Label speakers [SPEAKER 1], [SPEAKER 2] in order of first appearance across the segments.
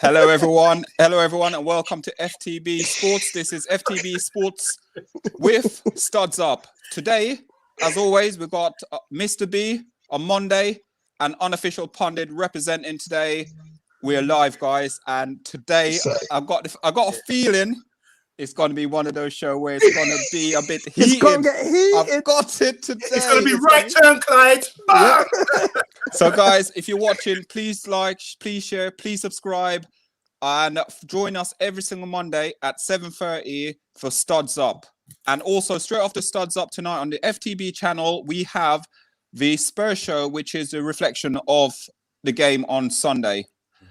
[SPEAKER 1] Hello, everyone. Hello, everyone, and welcome to FTB Sports. This is FTB Sports with Studs Up. Today, as always, we've got Mr. B on Monday, an unofficial pundit representing today. We're live, guys, and today I've got a feeling it's going to be one of those shows where it's going to be a bit heated.
[SPEAKER 2] It's going to get heated.
[SPEAKER 1] I've got it today.
[SPEAKER 3] It's going to be right turn, Clyde.
[SPEAKER 1] So, guys, if you're watching, please like, please share, please subscribe, and join us every single Monday at 7:30 for Studs Up. And also, straight after Studs Up tonight on the FTB channel, we have the Spurs show, which is a reflection of the game on Sunday.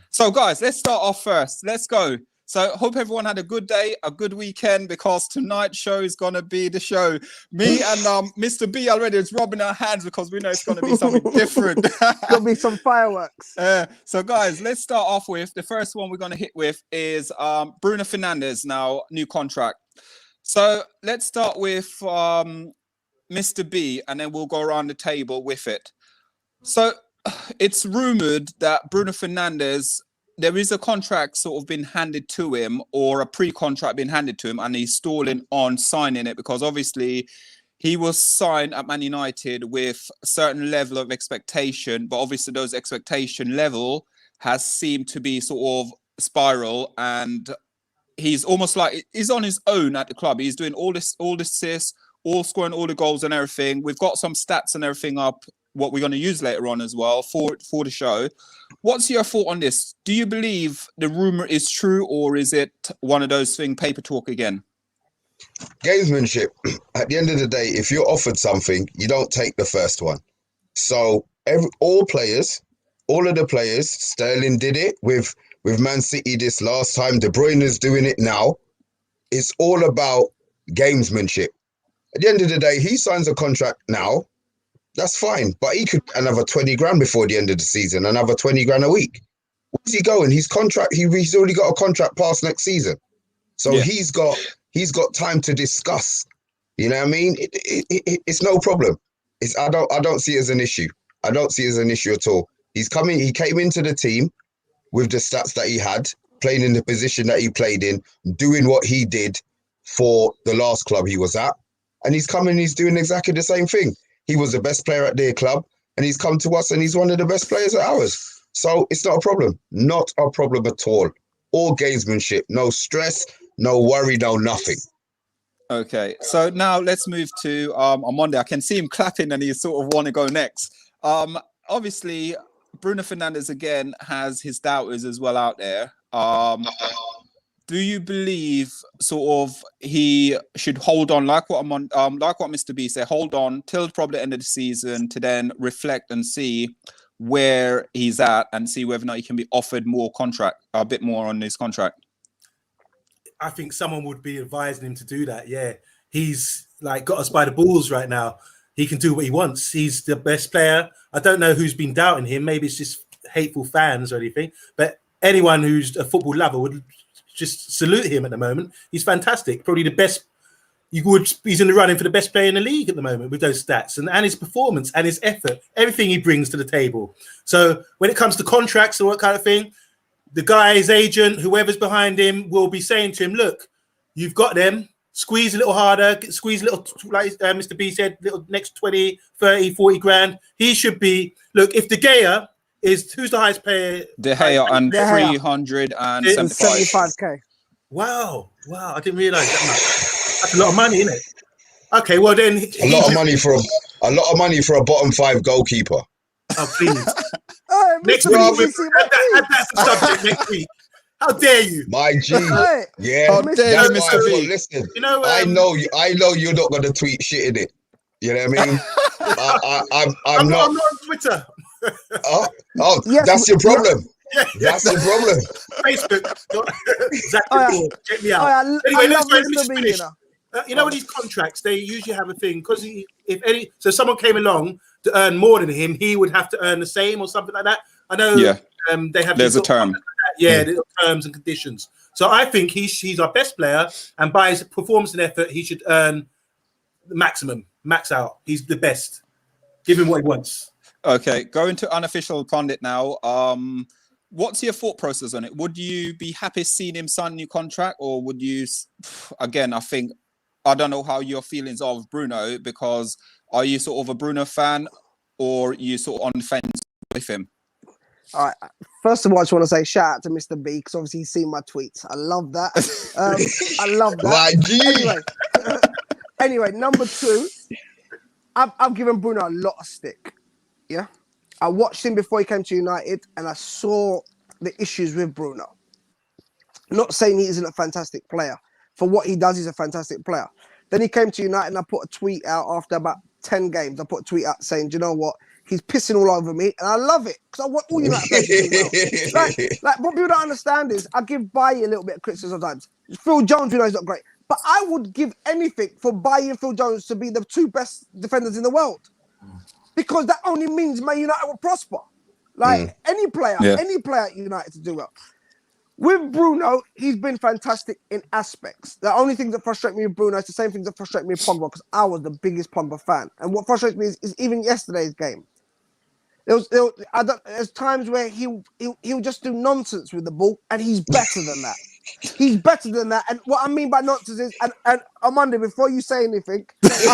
[SPEAKER 1] So, guys, let's start off first. Let's go. So, hope everyone had a good day, a good weekend, because tonight's show is going to be the show. Me and Mr. B already is rubbing our hands because we know it's going to be something different.
[SPEAKER 2] Going to be some fireworks.
[SPEAKER 1] So, guys, let's start off with the first one we're going to hit with is Bruno Fernandes, now new contract. So, let's start with Mr. B, and then we'll go around the table with it. So, it's rumored that Bruno Fernandes, there is a contract sort of been handed to him, or a pre-contract been handed to him, and he's stalling on signing it because obviously he was signed at Man United with a certain level of expectation, but obviously those expectation level has seemed to be sort of spiral, and he's almost like he's on his own at the club. He's doing all the assists, all scoring all the goals and everything. We've got some stats and everything up, what we're going to use later on as well for the show. What's your thought on this? Do you believe the rumor is true, or is it one of those things, paper talk again?
[SPEAKER 4] Gamesmanship. At the end of the day, if you're offered something, you don't take the first one. So all of the players, Sterling did it with Man City this last time. De Bruyne is doing it now. It's all about gamesmanship. At the end of the day, he signs a contract now. That's fine, but he could another 20 grand before the end of the season, another 20 grand a week. Where's he going? His contract, he's already got a contract past next season. So yeah. He's got time to discuss. You know what I mean? It's no problem. I don't see it as an issue. I don't see it as an issue at all. He came into the team with the stats that he had, playing in the position that he played in, doing what he did for the last club he was at. And he's doing exactly the same thing. He was the best player at their club, and he's come to us, and he's one of the best players at ours. So it's not a problem. Not a problem at all. All gamesmanship. No stress, no worry, no nothing.
[SPEAKER 1] Okay, so now let's move to on Monday. I can see him clapping, and he sort of want to go next. Obviously, Bruno Fernandes, again, has his doubters as well out there. Do you believe sort of he should hold on, like what Mr. B said, hold on till probably the end of the season to then reflect and see where he's at and see whether or not he can be offered more contract, a bit more on his contract?
[SPEAKER 3] I think someone would be advising him to do that. Yeah, he's like got us by the balls right now. He can do what he wants. He's the best player. I don't know who's been doubting him. Maybe it's just hateful fans or anything. But anyone who's a football lover would just salute him at the moment. He's fantastic. Probably the best. He's in the running for the best player in the league at the moment with those stats and his performance and his effort, everything he brings to the table. So when it comes to contracts or what kind of thing, the guy, his agent, whoever's behind him will be saying to him, look, you've got them. Squeeze a little harder, squeeze a little, like Mr. B said, little next 20, 30, 40 grand. He should be, look, if De Gea is, who's the highest player?
[SPEAKER 1] De Gea and 375k.
[SPEAKER 3] Wow, I didn't realize that much. That's a lot of money, isn't it? Okay, well then
[SPEAKER 4] a lot of money for a bottom five goalkeeper.
[SPEAKER 3] Oh please. Next week, that's the subject next week. How dare you?
[SPEAKER 4] My G. Yeah.
[SPEAKER 1] How dare you, Mr. B?
[SPEAKER 4] Listen, you know, I know you're not gonna tweet shit in it. You know what I mean? I'm not on
[SPEAKER 3] Twitter.
[SPEAKER 4] Yes, that's your problem. That's the problem.
[SPEAKER 3] Facebook. Exactly. Check me out. Anyway, let me finish. You know, with these contracts, they usually have a thing because so someone came along to earn more than him, he would have to earn the same or something like that. I know. Yeah. They have. There's
[SPEAKER 1] a term.
[SPEAKER 3] There's terms and conditions. So I think he's our best player, and by his performance and effort, he should earn the maximum, max out. He's the best. Give him what he wants.
[SPEAKER 1] Okay, going to unofficial pundit now. what's your thought process on it? Would you be happy seeing him sign a new contract, or would you? Again, I don't know how your feelings are with Bruno, because are you sort of a Bruno fan, or you sort of on the fence with him?
[SPEAKER 2] All right. First of all, I just want to say shout out to Mr. B, because obviously he's seen my tweets. I love that. I love that. Anyway, number two, I've given Bruno a lot of stick. Yeah. I watched him before he came to United, and I saw the issues with Bruno. Not saying he isn't a fantastic player. For what he does, he's a fantastic player. Then he came to United, and I put a tweet out after about 10 games. I put a tweet out saying, do you know what? He's pissing all over me, and I love it, because I want all United players to do well. Like, what people don't understand is, I give Bailly a little bit of criticism sometimes. Phil Jones, we know he's not great, but I would give anything for Bailly and Phil Jones to be the two best defenders in the world, because that only means Man United will prosper. Like any player at United to do well. With Bruno, he's been fantastic in aspects. The only thing that frustrates me with Bruno is the same things that frustrate me with Pogba, because I was the biggest Pogba fan. And what frustrates me is even yesterday's game. There's times where he'll just do nonsense with the ball, and he's better than that. He's better than that. And what I mean by nonsense is, and Amanda, before you say anything, listen,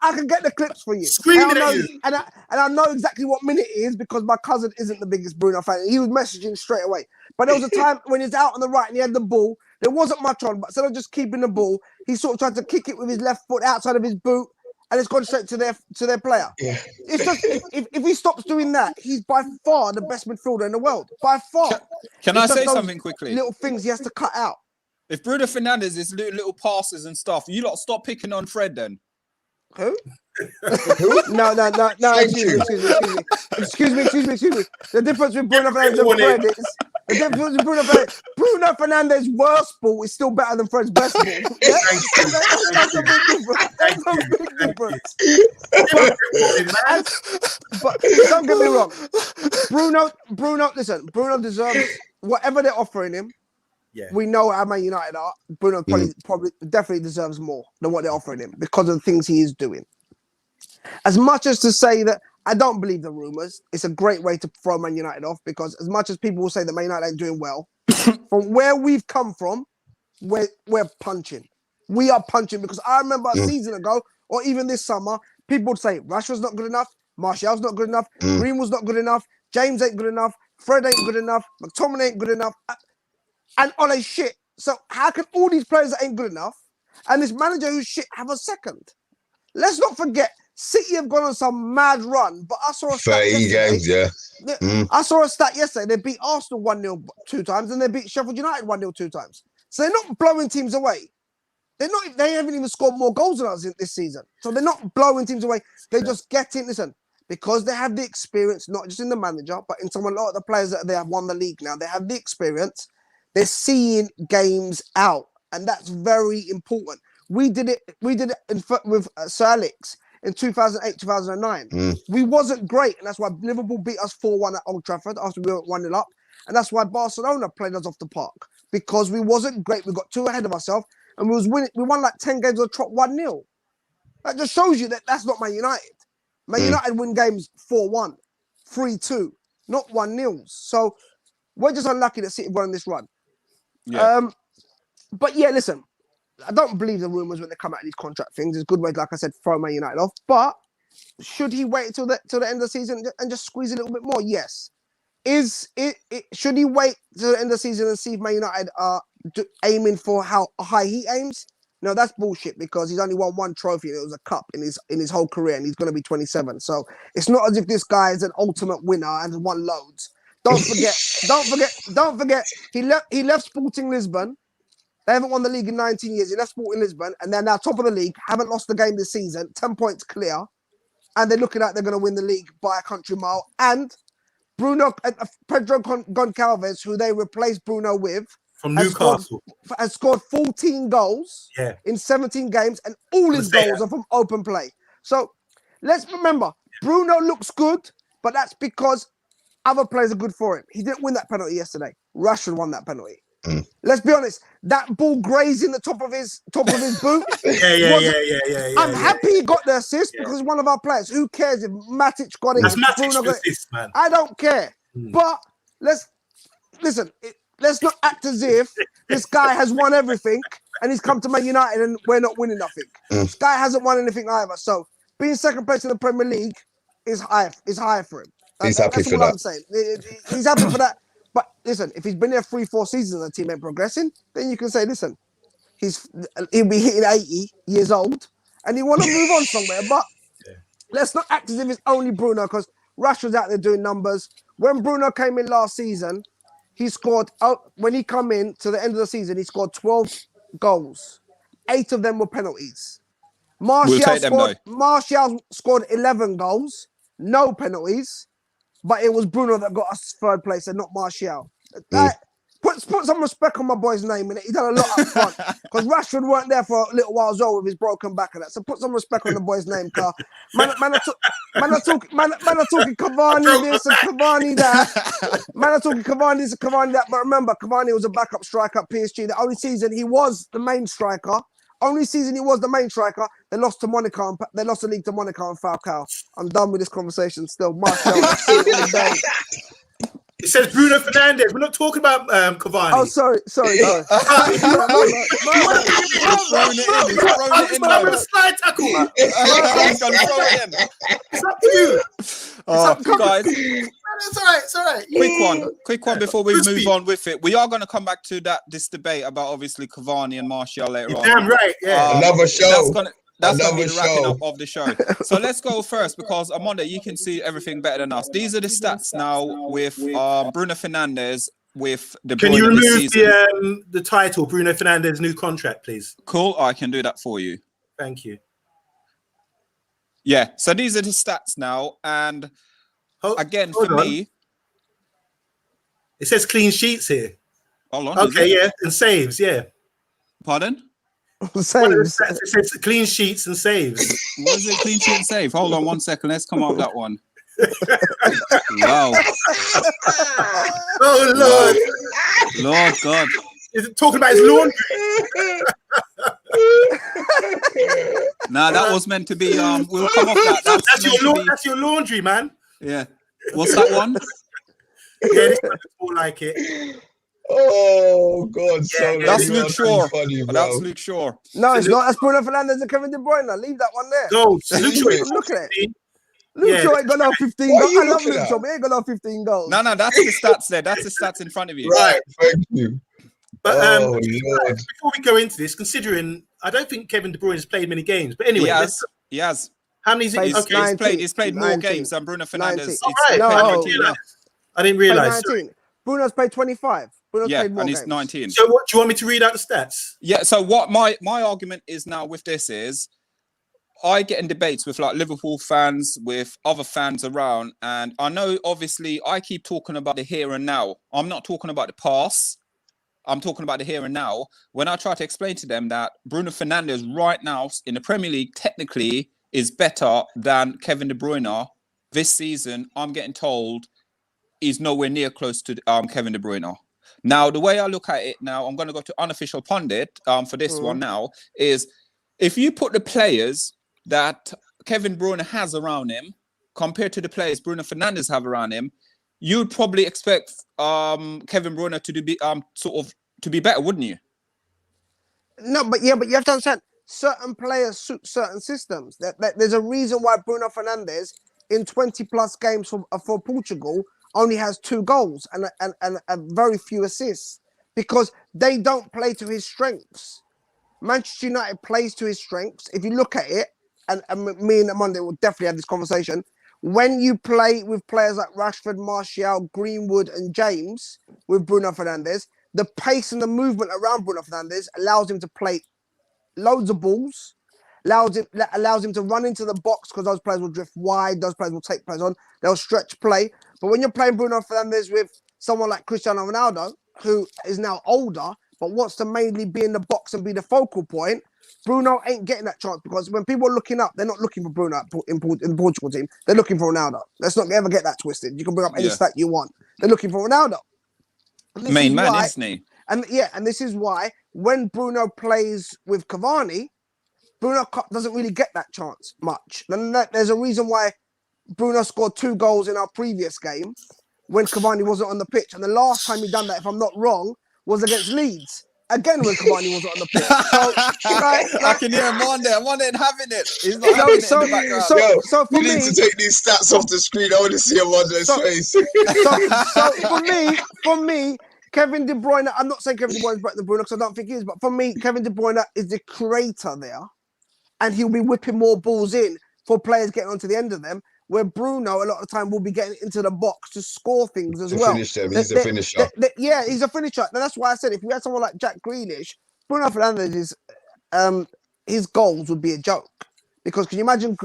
[SPEAKER 2] I can get the clips for you.
[SPEAKER 3] Screaming at you.
[SPEAKER 2] And I know exactly what minute it is, because my cousin isn't the biggest Bruno fan. He was messaging straight away. But there was a time when he's out on the right and he had the ball. There wasn't much on, but instead of just keeping the ball, he sort of tried to kick it with his left foot outside of his boot, and it's gone straight to their player. Yeah. It's just if he stops doing that, he's by far the best midfielder in the world. By far.
[SPEAKER 1] Can I say something quickly?
[SPEAKER 2] Little things he has to cut out.
[SPEAKER 1] If Bruno Fernandes is little passes and stuff, you lot stop picking on Fred then.
[SPEAKER 2] Who? No. Excuse me. The difference with Bruno Fernandes and Fred is the difference with Bruno Fernandes' worst ball is still better than Fred's best ball. Yeah? That's a big difference. That's a big difference. But don't get me wrong. Bruno, listen, Bruno deserves whatever they're offering him.
[SPEAKER 3] Yeah.
[SPEAKER 2] We know how Man United are. Bruno probably definitely deserves more than what they're offering him, because of the things he is doing. As much as to say that I don't believe the rumours, it's a great way to throw Man United off, because as much as people will say that Man United ain't doing well, from where we've come from, we're punching. We are punching, because I remember a season ago, or even this summer, people would say Rashford's not good enough, Martial's not good enough, Greenwood's not good enough, James ain't good enough, Fred ain't good enough, McTominay ain't good enough. And all that shit. So how can all these players that ain't good enough and this manager who's shit have a second? Let's not forget, City have gone on some mad run, but I saw a stat
[SPEAKER 4] 30 games, yeah.
[SPEAKER 2] I saw a stat yesterday. They beat Arsenal 1-0 2 times, and they beat Sheffield United 1-0 2 times. So they're not blowing teams away. They haven't even scored more goals than us this season. So they're not blowing teams away. They're just getting, listen, because they have the experience, not just in the manager, but in a lot of the players that they have won the league now. They have the experience. They're seeing games out, and that's very important. We did it with Sir Alex in 2008, 2009. We wasn't great, and that's why Liverpool beat us 4-1 at Old Trafford after we went 1-0 up, and that's why Barcelona played us off the park, because we wasn't great. We got too ahead of ourselves, and we won like 10 games on the trot 1-0. That just shows you that that's not Man United. Man United win games 4-1, 3-2, not 1-0. So we're just unlucky that City won this run. Yeah. But yeah, listen, I don't believe the rumours when they come out of these contract things. It's a good way, like I said, throw Man United off. But should he wait till the end of the season and just squeeze a little bit more? Yes. Should he wait till the end of the season and see if Man United are aiming for how high he aims? No, that's bullshit, because he's only won one trophy, and it was a cup in his whole career, and he's going to be 27. So it's not as if this guy is an ultimate winner and has won loads. Don't forget. He left Sporting Lisbon. They haven't won the league in 19 years. He left Sporting Lisbon, and they're now top of the league. Haven't lost the game this season. 10 points clear, and they're looking like they're going to win the league by a country mile. And Pedro Goncalves, who they replaced Bruno with,
[SPEAKER 3] from Newcastle,
[SPEAKER 2] has scored 14 goals in 17 games, and all his goals are from open play. So let's remember, Bruno looks good, but that's because other players are good for him. He didn't win that penalty yesterday. Rashford won that penalty. Let's be honest. That ball grazing the top of his boot.
[SPEAKER 3] Yeah.
[SPEAKER 2] I'm happy he got the assist because one of our players. Who cares if Matic got it?
[SPEAKER 3] That's
[SPEAKER 2] if
[SPEAKER 3] Matic's
[SPEAKER 2] Bruno got it?
[SPEAKER 3] assist, man.
[SPEAKER 2] I don't care. But let's not act as if this guy has won everything and he's come to Man United and we're not winning nothing. This guy hasn't won anything either. So being second place in the Premier League is higher for him.
[SPEAKER 4] He's happy
[SPEAKER 2] that's
[SPEAKER 4] for
[SPEAKER 2] all
[SPEAKER 4] that.
[SPEAKER 2] I'm saying. He's happy for that. But listen, if he's been there 3-4 seasons and the team ain't progressing, then you can say, listen, he'll be hitting 80 years old and he want to move on somewhere. But let's not act as if it's only Bruno because Rashford's out there doing numbers. When Bruno came in last season, he scored, when he come in to the end of the season, he scored 12 goals. 8 of them were penalties. Martial scored 11 goals, no penalties, but it was Bruno that got us third place and not Martial. Put some respect on my boy's name in it. He done a lot up front because Rashford weren't there for a little while as well with his broken back and that. So put some respect on the boy's name, car. Man are talking Cavani this and Cavani that. Man are talking Cavani this and Cavani that. But remember, Cavani was a backup striker at PSG. The only season he was the main striker. They lost to Monaco. They lost the league to Monaco and Falcao. I'm done with this conversation still. Martial,
[SPEAKER 3] It says Bruno Fernandes. We're not talking about Cavani.
[SPEAKER 2] Oh, sorry.
[SPEAKER 3] He's throwing it in. Slide tackle.
[SPEAKER 1] He's going to throw it in.
[SPEAKER 3] It's up to you.
[SPEAKER 1] Guys,
[SPEAKER 3] It's all right.
[SPEAKER 1] quick one before we move on with it. We are going to come back to this debate about obviously Cavani and Martial later on.
[SPEAKER 3] Damn right, yeah.
[SPEAKER 4] Another show.
[SPEAKER 1] That's going to be the wrapping up of the show. So let's go first because Amanda, you can see everything better than us. These are the stats now with Bruno Fernandes with the.
[SPEAKER 3] Can you remove the title Bruno Fernandes new contract, please?
[SPEAKER 1] Cool, I can do that for you.
[SPEAKER 3] Thank you.
[SPEAKER 1] Yeah, so these are the stats now, and again for me,
[SPEAKER 3] it says clean sheets here.
[SPEAKER 1] Hold on.
[SPEAKER 3] Okay, yeah, and saves, yeah.
[SPEAKER 1] Pardon?
[SPEAKER 2] Saves.
[SPEAKER 3] It says clean sheets and saves.
[SPEAKER 1] What is it? Clean sheet and save. Hold on 1 second. Let's come up that one. Wow.
[SPEAKER 3] Oh Lord.
[SPEAKER 1] Lord God.
[SPEAKER 3] Is it talking about his laundry?
[SPEAKER 1] Nah, that was meant to be. We'll come off that.
[SPEAKER 3] That's your laundry, man.
[SPEAKER 1] Yeah. What's that one?
[SPEAKER 3] Yeah, this is more like it.
[SPEAKER 4] Oh God! So
[SPEAKER 1] that's Luke Shaw.
[SPEAKER 4] Funny, bro.
[SPEAKER 1] That's Luke Shaw.
[SPEAKER 2] No, it's not. That's Bruno Fernandes and Kevin De Bruyne. Leave that one there.
[SPEAKER 3] Go. Luke Shaw.
[SPEAKER 2] Look at it. Luke Shaw ain't got no 15 goals. I love Luke Shaw, but he ain't got no 15 goals.
[SPEAKER 1] No, that's the stats there. That's the stats in front of you.
[SPEAKER 3] Right.
[SPEAKER 4] Thank you.
[SPEAKER 3] But
[SPEAKER 4] Lord.
[SPEAKER 3] before we go into this, considering I don't think Kevin De Bruyne has played many games, but anyway,
[SPEAKER 1] he has.
[SPEAKER 3] How many?
[SPEAKER 1] He's played more games than Bruno Fernandes.
[SPEAKER 3] I didn't realise.
[SPEAKER 2] Bruno's played 25. Bruno's played more
[SPEAKER 1] and he's
[SPEAKER 2] games.
[SPEAKER 1] 19.
[SPEAKER 3] So what do you want me to read out the stats?
[SPEAKER 1] Yeah. So what my argument is now with this is, I get in debates with like Liverpool fans, with other fans around, and I know obviously I keep talking about the here and now. I'm not talking about the past. I'm talking about the here and now. When I try to explain to them that Bruno Fernandes right now in the Premier League technically is better than Kevin De Bruyne this season, I'm getting told he's nowhere near close to Kevin De Bruyne. Now, the way I look at it now, I'm going to go to unofficial pundit for this one now, is if you put the players that Kevin De Bruyne has around him compared to the players Bruno Fernandes have around him, you'd probably expect Kevin De Bruyne to be better, wouldn't you?
[SPEAKER 2] No, but you have to understand, certain players suit certain systems. There's a reason why Bruno Fernandes in 20 plus games for Portugal only has 2 goals and very few assists because they don't play to his strengths. Manchester United plays to his strengths. If you look at it, and me and Monday will definitely have this conversation, when you play with players like Rashford, Martial, Greenwood and James with Bruno Fernandes, the pace and the movement around Bruno Fernandes allows him to play loads of balls, allows him to run into the box because those players will drift wide, those players will take players on, they'll stretch play. But when you're playing Bruno Fernandes with someone like Cristiano Ronaldo, who is now older, but wants to mainly be in the box and be the focal point, Bruno ain't getting that chance because when people are looking up, they're not looking for Bruno in the Portugal team. They're looking for Ronaldo. Let's not ever get that twisted. You can bring up any stat you want. They're looking for Ronaldo.
[SPEAKER 1] Main man, isn't he?
[SPEAKER 2] And this is why when Bruno plays with Cavani, Bruno doesn't really get that chance much. And there's a reason why Bruno scored 2 goals in our previous game when Cavani wasn't on the pitch. And the last time he done that, if I'm not wrong, was against Leeds. Again, when Cavani wasn't on the pitch. So,
[SPEAKER 1] I can hear him on there. I'm on it having it. He's not having it in the background.
[SPEAKER 2] So for
[SPEAKER 4] You
[SPEAKER 2] me,
[SPEAKER 4] need to take these stats off the screen. I want to see him on their face.
[SPEAKER 2] so for me, Kevin De Bruyne, I'm not saying Kevin De Bruyne is better than Bruno because I don't think he is, but for me, Kevin De Bruyne is the creator there, and he'll be whipping more balls in for players getting onto the end of them, where Bruno, a lot of the time, will be getting into the box to score things as well.
[SPEAKER 4] Finish them. He's a finisher.
[SPEAKER 2] Yeah, he's a finisher. Now, that's why I said if we had someone like Jack Grealish, Bruno Fernandes is, his goals would be a joke. Because can you imagine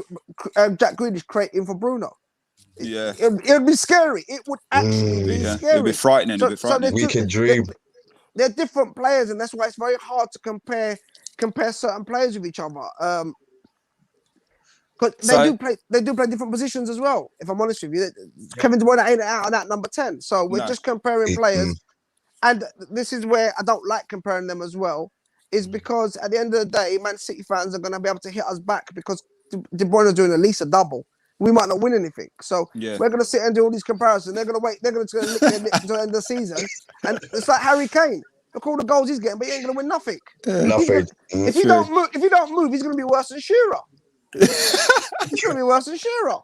[SPEAKER 2] Jack Grealish creating for Bruno?
[SPEAKER 1] Yeah.
[SPEAKER 2] It would be scary. It would actually be scary.
[SPEAKER 1] It'd be frightening.
[SPEAKER 4] We can dream.
[SPEAKER 2] They're different players, and that's why it's very hard to compare certain players with each other. Because they do play different positions as well. If I'm honest with you, Kevin De Bruyne ain't out of that number 10. So we're just comparing players, and this is where I don't like comparing them as well. Is because at the end of the day, Man City fans are going to be able to hit us back because De Bruyne is doing at least a double. We might not win anything, so we're going to sit and do all these comparisons. They're going to wait. They're going to lick their lips until the end of the season, and it's like Harry Kane. Look all the goals he's getting, but he ain't going to win nothing.
[SPEAKER 4] Nothing.
[SPEAKER 2] If you don't move, he's going to be worse than Shearer. He's going to be worse than Shearer.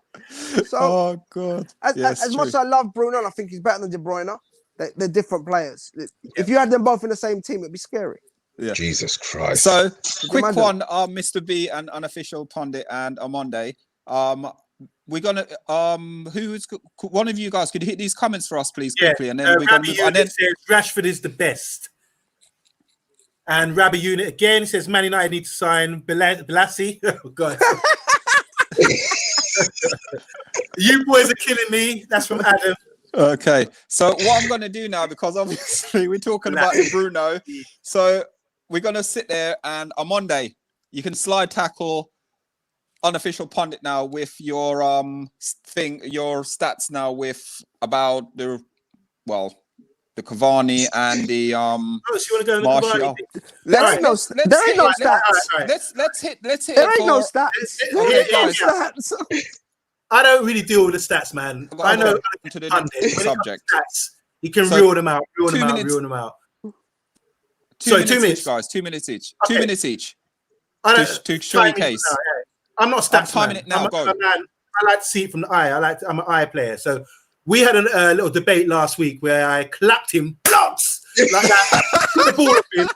[SPEAKER 2] So,
[SPEAKER 1] oh god!
[SPEAKER 2] As much as I love Bruno, and I think he's better than De Bruyne, they're different players. If you had them both in the same team, it'd be scary.
[SPEAKER 1] Yeah.
[SPEAKER 4] Jesus Christ.
[SPEAKER 1] So, quick one, Mr. B and Unofficial Pundit and Amonde. We're gonna who's one of you guys could hit these comments for us, please, quickly, and then we're gonna move. And then
[SPEAKER 3] says Rashford is the best. And Rabbi Unit again says Man United need to sign Balassi. Oh god. You boys are killing me. That's from Adam.
[SPEAKER 1] Okay, so what I'm gonna do now, because obviously we're talking about Bruno, so we're gonna sit there and Amonde, you can slide tackle Unofficial Pundit now with your your stats now with about the Cavani and the
[SPEAKER 3] Oh, so you want to go
[SPEAKER 1] Martial.
[SPEAKER 2] There ain't no stats.
[SPEAKER 1] Let's hit.
[SPEAKER 2] There ain't no stats. There ain't no stats.
[SPEAKER 3] I don't really deal with the stats, man. I know
[SPEAKER 1] to the next subject.
[SPEAKER 3] Stats, you can reel them out. Reel them out.
[SPEAKER 1] 2 minutes each, guys. 2 minutes each. Okay. 2 minutes each. To show your case.
[SPEAKER 3] I'm not a stats
[SPEAKER 1] timing it now.
[SPEAKER 3] I like to see it from the eye. I'm an eye player. So we had a little debate last week where I clapped him blocks like that. Put the ball up him.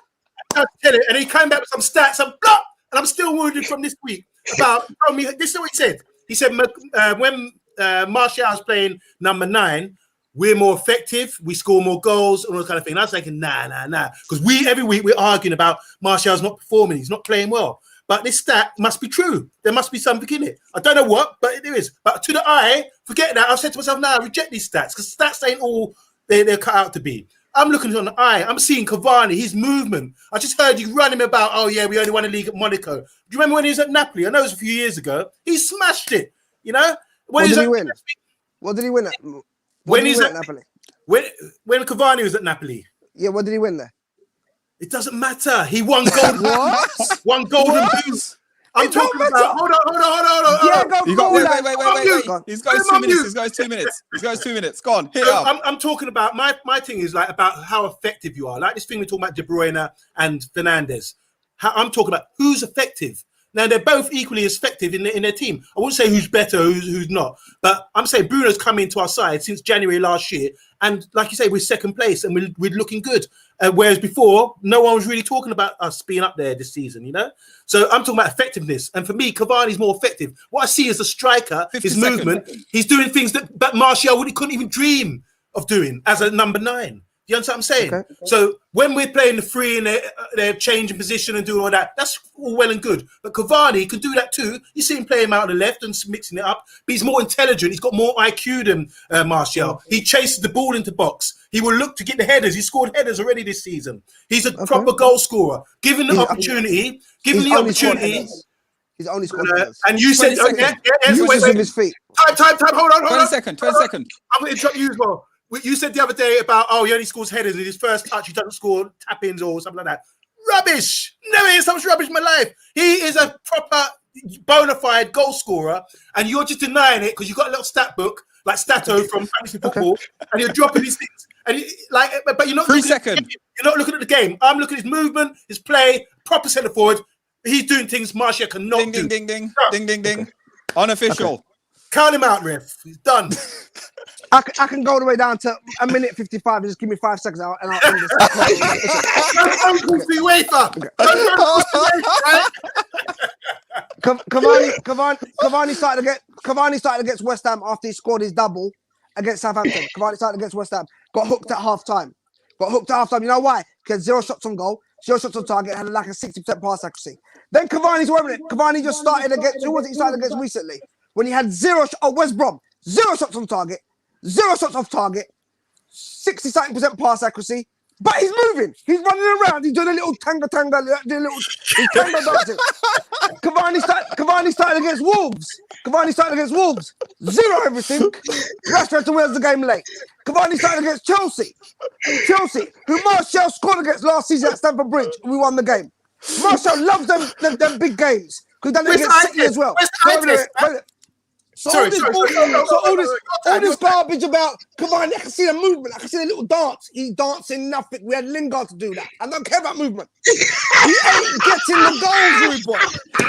[SPEAKER 3] And he came back with some stats and block. And I'm still wounded from this week about. This is what he said. He said when Martial's playing number 9, we're more effective, we score more goals, and all that kind of thing. And I was thinking, nah. Because every week we're arguing about Martial's not performing, he's not playing well. But this stat must be true. There must be something in it. I don't know what, but there is. But to the eye, forget that. I've said to myself, I reject these stats because stats ain't all they're cut out to be. I'm looking on the eye. I'm seeing Cavani, his movement. I just heard you running about, oh, yeah, we only won a league at Monaco. Do you remember when he was at Napoli? I know it was a few years ago. He smashed it, you know?
[SPEAKER 2] What did he win? What did he win at?
[SPEAKER 3] When he's at Napoli? When Cavani was at Napoli.
[SPEAKER 2] Yeah, what did he win there?
[SPEAKER 3] It doesn't matter. He won gold. Won golden boots. I'm talking about. Hold on.
[SPEAKER 2] Yeah,
[SPEAKER 1] wait. He's got 2 minutes. He's got 2 minutes. Go on. Hit it up.
[SPEAKER 3] I'm talking about my thing is like about how effective you are. Like this thing we're talking about De Bruyne and Fernandes. I'm talking about who's effective. Now they're both equally as effective in their team. I wouldn't say who's better, who's not, but I'm saying Bruno's come into our side since January last year, and like you say, we're second place and we're looking good. Whereas before, no one was really talking about us being up there this season, you know. So I'm talking about effectiveness, and for me, Cavani's more effective. What I see as a striker, his movement, he's doing things that Martial couldn't even dream of doing as a number 9. You understand what I'm saying? Okay. So when we're playing the 3 and they're changing position and doing all that, that's all well and good. But Cavani can do that too. You see him play him out on the left and mixing it up. But he's more intelligent. He's got more IQ than Martial. He chases the ball into box. He will look to get the headers. He scored headers already this season. He's a proper goal scorer. Given the opportunity,
[SPEAKER 2] He's only scored
[SPEAKER 3] and you said,
[SPEAKER 2] wait. His feet.
[SPEAKER 3] Time. Hold on.
[SPEAKER 1] 20 seconds.
[SPEAKER 3] I'm going to interrupt you as well. You said the other day about, he only scores headers in his first touch. He doesn't score tap-ins or something like that. Rubbish. Never heard so much rubbish in my life. He is a proper bona fide goal scorer, and you're just denying it because you've got a little stat book like Stato from Fantasy Football, and you're dropping these things. And but you're not
[SPEAKER 1] 3
[SPEAKER 3] looking
[SPEAKER 1] seconds.
[SPEAKER 3] You're not looking at the game. I'm looking at his movement, his play, proper centre forward. He's doing things Martial cannot
[SPEAKER 1] Ding,
[SPEAKER 3] do.
[SPEAKER 1] ding, ding, ding, ding, ding, ding. Unofficial.
[SPEAKER 3] Count him out, ref. He's done.
[SPEAKER 2] I can go all the way down to a minute 55 and just give me 5 seconds and I'll end this. Cavani started against West Ham after he scored his double against Southampton. Cavani started against West Ham. Got hooked at half time. You know why? Because 0 shots on goal, 0 shots on target, had like a 60% pass accuracy. Then Cavani's wearing it. Cavani just started against, who was it he started against recently? When he had 0 West Brom, 0 shots on target, 0 shots off target, 60% pass accuracy, but he's moving. He's running around. He's doing a little tanga, he's tango dancing. Cavani started against Wolves. 0 everything. Rashford to where's the game late. Cavani started against Chelsea, who Martial scored against last season at Stamford Bridge. We won the game. Martial loves them big games. Because done it against City as well. So all this garbage about Cavani, I can see the movement. I can see the little dance. He's dancing nothing. We had Lingard to do that. I don't care about movement. He ain't getting the goals, Rude boy.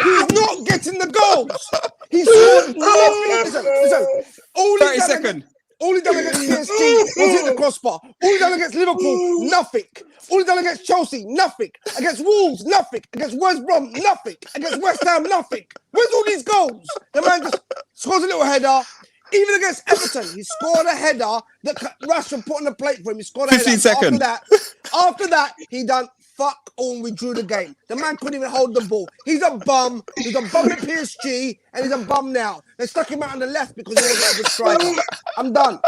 [SPEAKER 2] He's not getting the goals. He's scored nothing. Listen. All
[SPEAKER 1] 30 seconds.
[SPEAKER 2] All he done against PSG was hit the crossbar. All he done against Liverpool, nothing. All he done against Chelsea, nothing. Against Wolves, nothing. Against West Brom, nothing. Against West Ham, nothing. Where's all these goals? The man just scores a little header. Even against Everton, he scored a header that Rashford put on the plate for him. He scored a
[SPEAKER 1] 15
[SPEAKER 2] header.
[SPEAKER 1] seconds.
[SPEAKER 2] After that, he done fuck all and withdrew the game. The man couldn't even hold the ball. He's a bum. He's a bum at PSG, and he's a bum now. They stuck him out on the left because he wasn't a good striker. I'm done.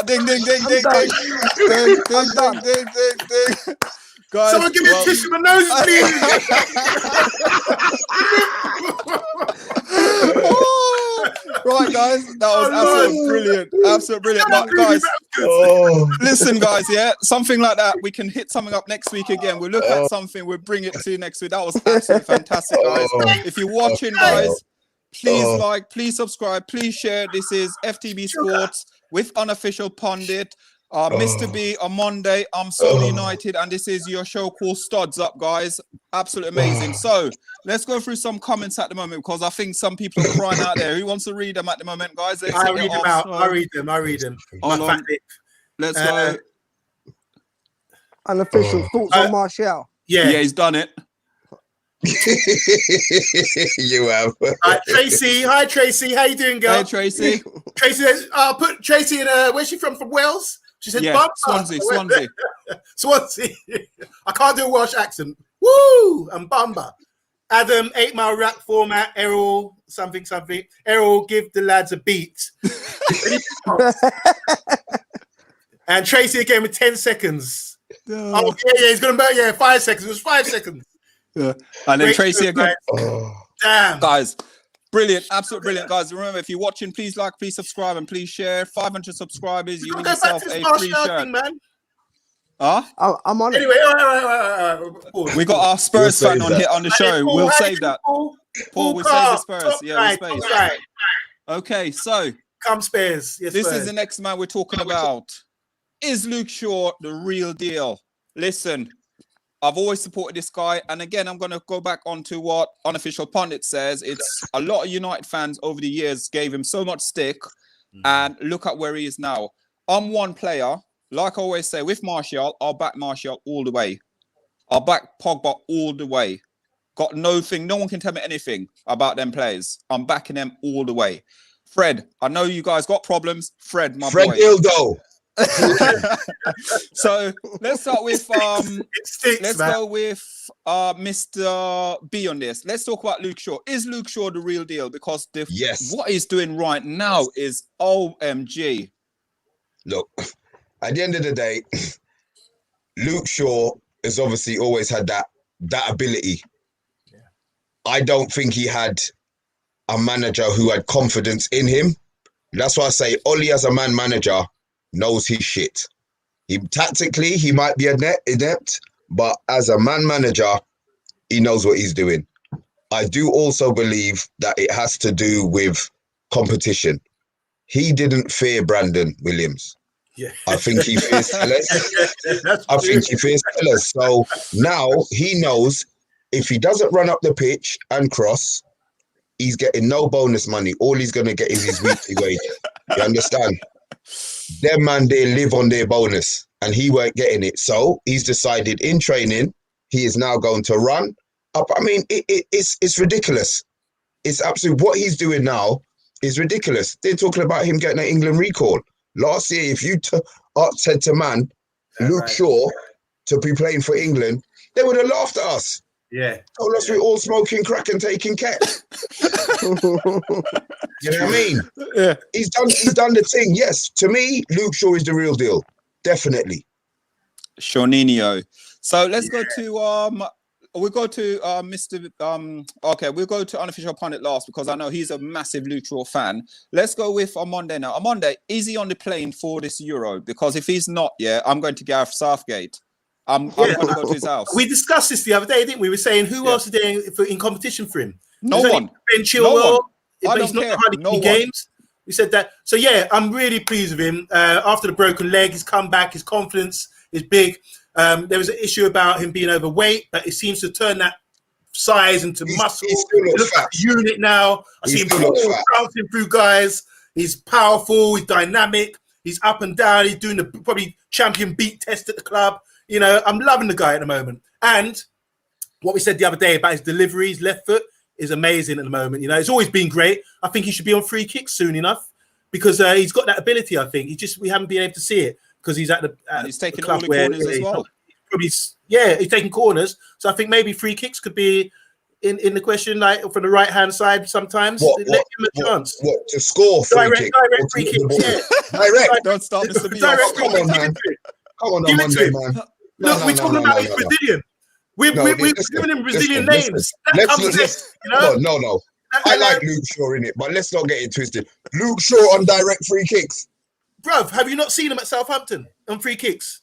[SPEAKER 1] Ding, ding, ding, ding,
[SPEAKER 2] done.
[SPEAKER 1] ding. Guys,
[SPEAKER 3] Someone give me a tissue in my nose, please.
[SPEAKER 1] Right, guys, that was absolutely brilliant. But guys, listen, guys, yeah, something like that. We can hit something up next week again. We'll look at something. We'll bring it to you next week. That was absolutely fantastic, guys. If you're watching, guys, please like, please subscribe, please share. This is FTB Sports with Unofficial Pundit. Mr. B on Monday. I'm so United, and this is your show called Studs Up, guys. Absolutely amazing. So let's go through some comments at the moment because I think some people are crying out there. Who wants to read them at the moment, guys?
[SPEAKER 3] I read them out. I read them.
[SPEAKER 1] Let's go.
[SPEAKER 2] Unofficial thoughts on Martial.
[SPEAKER 3] Yeah,
[SPEAKER 1] he's done it.
[SPEAKER 4] You have.
[SPEAKER 3] Tracy. Hi, Tracy. How you doing, girl?
[SPEAKER 1] Hey, Tracy.
[SPEAKER 3] Tracy, I'll put Tracy in. Where's she from? From Wales? She said,
[SPEAKER 1] yeah, Swansea.
[SPEAKER 3] Swansea. I can't do a Welsh accent. Woo! And Bamba. Adam, 8 Mile Rap format. Errol, something. Errol, give the lads a beat. And Tracy again with 10 seconds. Oh, yeah, he's going to 5 seconds. It was 5 seconds.
[SPEAKER 1] Yeah. And then Tracy again.
[SPEAKER 3] Damn.
[SPEAKER 1] Guys, brilliant. Absolutely brilliant, guys. Remember, if you're watching, please like, please subscribe, and please share. 500 subscribers, you win yourself a free shirt.
[SPEAKER 3] Man.
[SPEAKER 2] I'm on it.
[SPEAKER 3] Anyway, all right.
[SPEAKER 1] We got our Spurs fan on here on the show. We'll save that.
[SPEAKER 3] Paul,
[SPEAKER 1] we'll save the Spurs. Yeah, we'll space.
[SPEAKER 3] Right.
[SPEAKER 1] Okay, so
[SPEAKER 3] Come Spurs. Yes,
[SPEAKER 1] this
[SPEAKER 3] Spurs.
[SPEAKER 1] is the next man we're talking about. Is Luke Shaw the real deal? Listen, I've always supported this guy. And again, I'm going to go back onto what Unofficial Pundit says. It's a lot of United fans over the years gave him so much stick. And look at where he is now. I'm one player. Like I always say, with Martial, I'll back Martial all the way. I'll back Pogba all the way. Got nothing. No one can tell me anything about them players. I'm backing them all the way. Fred, I know you guys got problems. Fred, my boy.
[SPEAKER 4] Dildo.
[SPEAKER 1] So let's start with
[SPEAKER 3] Let's
[SPEAKER 1] go with Mr. B on this. Let's talk about Luke Shaw. Is Luke Shaw the real deal? Because what he's doing right now is OMG.
[SPEAKER 4] Look, at the end of the day, Luke Shaw has obviously always had that ability. I don't think he had a manager who had confidence in him That's why I say Ollie as a man manager knows his shit. He might be inept, but as a man manager, he knows what he's doing. I do also believe that it has to do with competition. He didn't fear Brandon Williams.
[SPEAKER 3] Yeah.
[SPEAKER 4] I think he fears Tellers.
[SPEAKER 3] That's
[SPEAKER 4] I
[SPEAKER 3] true.
[SPEAKER 4] think he fears Tellers. So now he knows if he doesn't run up the pitch and cross, he's getting no bonus money. All he's going to get is his weekly wage. You understand? Them man, they live on their bonus and he weren't getting it. So he's decided in training, he is now going to run up. I mean, it's ridiculous. It's absolute. What he's doing now is ridiculous. They're talking about him getting an England recall. Last year, if you said to man, Luke Shaw to be playing for England, they would have laughed at us.
[SPEAKER 3] Yeah.
[SPEAKER 4] Told us we're all smoking crack and taking cat. You know what I mean?
[SPEAKER 1] Yeah.
[SPEAKER 4] He's done the thing. Yes, to me, Luke Shaw is the real deal. Definitely.
[SPEAKER 1] Shawninho. So let's go to we'll go to Mr. Okay, we'll go to unofficial pundit last because I know he's a massive Luke Shaw fan. Let's go with Amonde now. Amonde, is he on the plane for this Euro? Because if he's not, I'm going to Gareth Southgate. I'm going to go to his house.
[SPEAKER 3] We discussed this the other day, didn't we? We were saying who else is there in competition for him?
[SPEAKER 1] No
[SPEAKER 3] There's
[SPEAKER 1] one.
[SPEAKER 3] only Ben Chilwell,
[SPEAKER 1] No one.
[SPEAKER 3] but
[SPEAKER 1] I
[SPEAKER 3] he's
[SPEAKER 1] don't
[SPEAKER 3] not
[SPEAKER 1] care.
[SPEAKER 3] hardly
[SPEAKER 1] No
[SPEAKER 3] any
[SPEAKER 1] one.
[SPEAKER 3] games. We said that. So yeah, I'm really pleased with him. After the broken leg, his comeback, his confidence is big. There was an issue about him being overweight, but it seems to turn that size into muscle.
[SPEAKER 4] He still
[SPEAKER 3] He
[SPEAKER 4] looks
[SPEAKER 3] looks like
[SPEAKER 4] fat.
[SPEAKER 3] a unit now. I
[SPEAKER 4] He
[SPEAKER 3] see him
[SPEAKER 4] still looks fat.
[SPEAKER 3] bouncing through guys. He's powerful. He's dynamic. He's up and down. He's doing the probably champion beat test at the club. You know, I'm loving the guy at the moment. And what we said the other day about his delivery, his left foot is amazing at the moment. You know, it's always been great. I think he should be on free kicks soon enough because he's got that ability. I think we haven't been able to see it because he's at the
[SPEAKER 1] And he's taking
[SPEAKER 3] the club
[SPEAKER 1] all the
[SPEAKER 3] where
[SPEAKER 1] corners as
[SPEAKER 3] he's
[SPEAKER 1] well.
[SPEAKER 3] probably he's taking corners. So I think maybe free kicks could be in the question, like from the right hand side. Sometimes let him a chance.
[SPEAKER 4] What to score free
[SPEAKER 3] Direct
[SPEAKER 4] kick?
[SPEAKER 3] free kicks. Yeah.
[SPEAKER 4] Direct.
[SPEAKER 1] Don't start Mr. B.
[SPEAKER 3] Direct
[SPEAKER 1] off.
[SPEAKER 3] free
[SPEAKER 4] Come on,
[SPEAKER 3] kicks.
[SPEAKER 4] man. Come on,
[SPEAKER 3] Give it to
[SPEAKER 4] Monday,
[SPEAKER 3] him.
[SPEAKER 4] man.
[SPEAKER 3] Look, we're talking about his Brazilian. We're giving him Brazilian names. That comes next, you know?
[SPEAKER 4] No. I like Luke Shaw in it, but let's not get it twisted. Luke Shaw on direct free kicks.
[SPEAKER 3] Bruv, have you not seen him at Southampton on free kicks?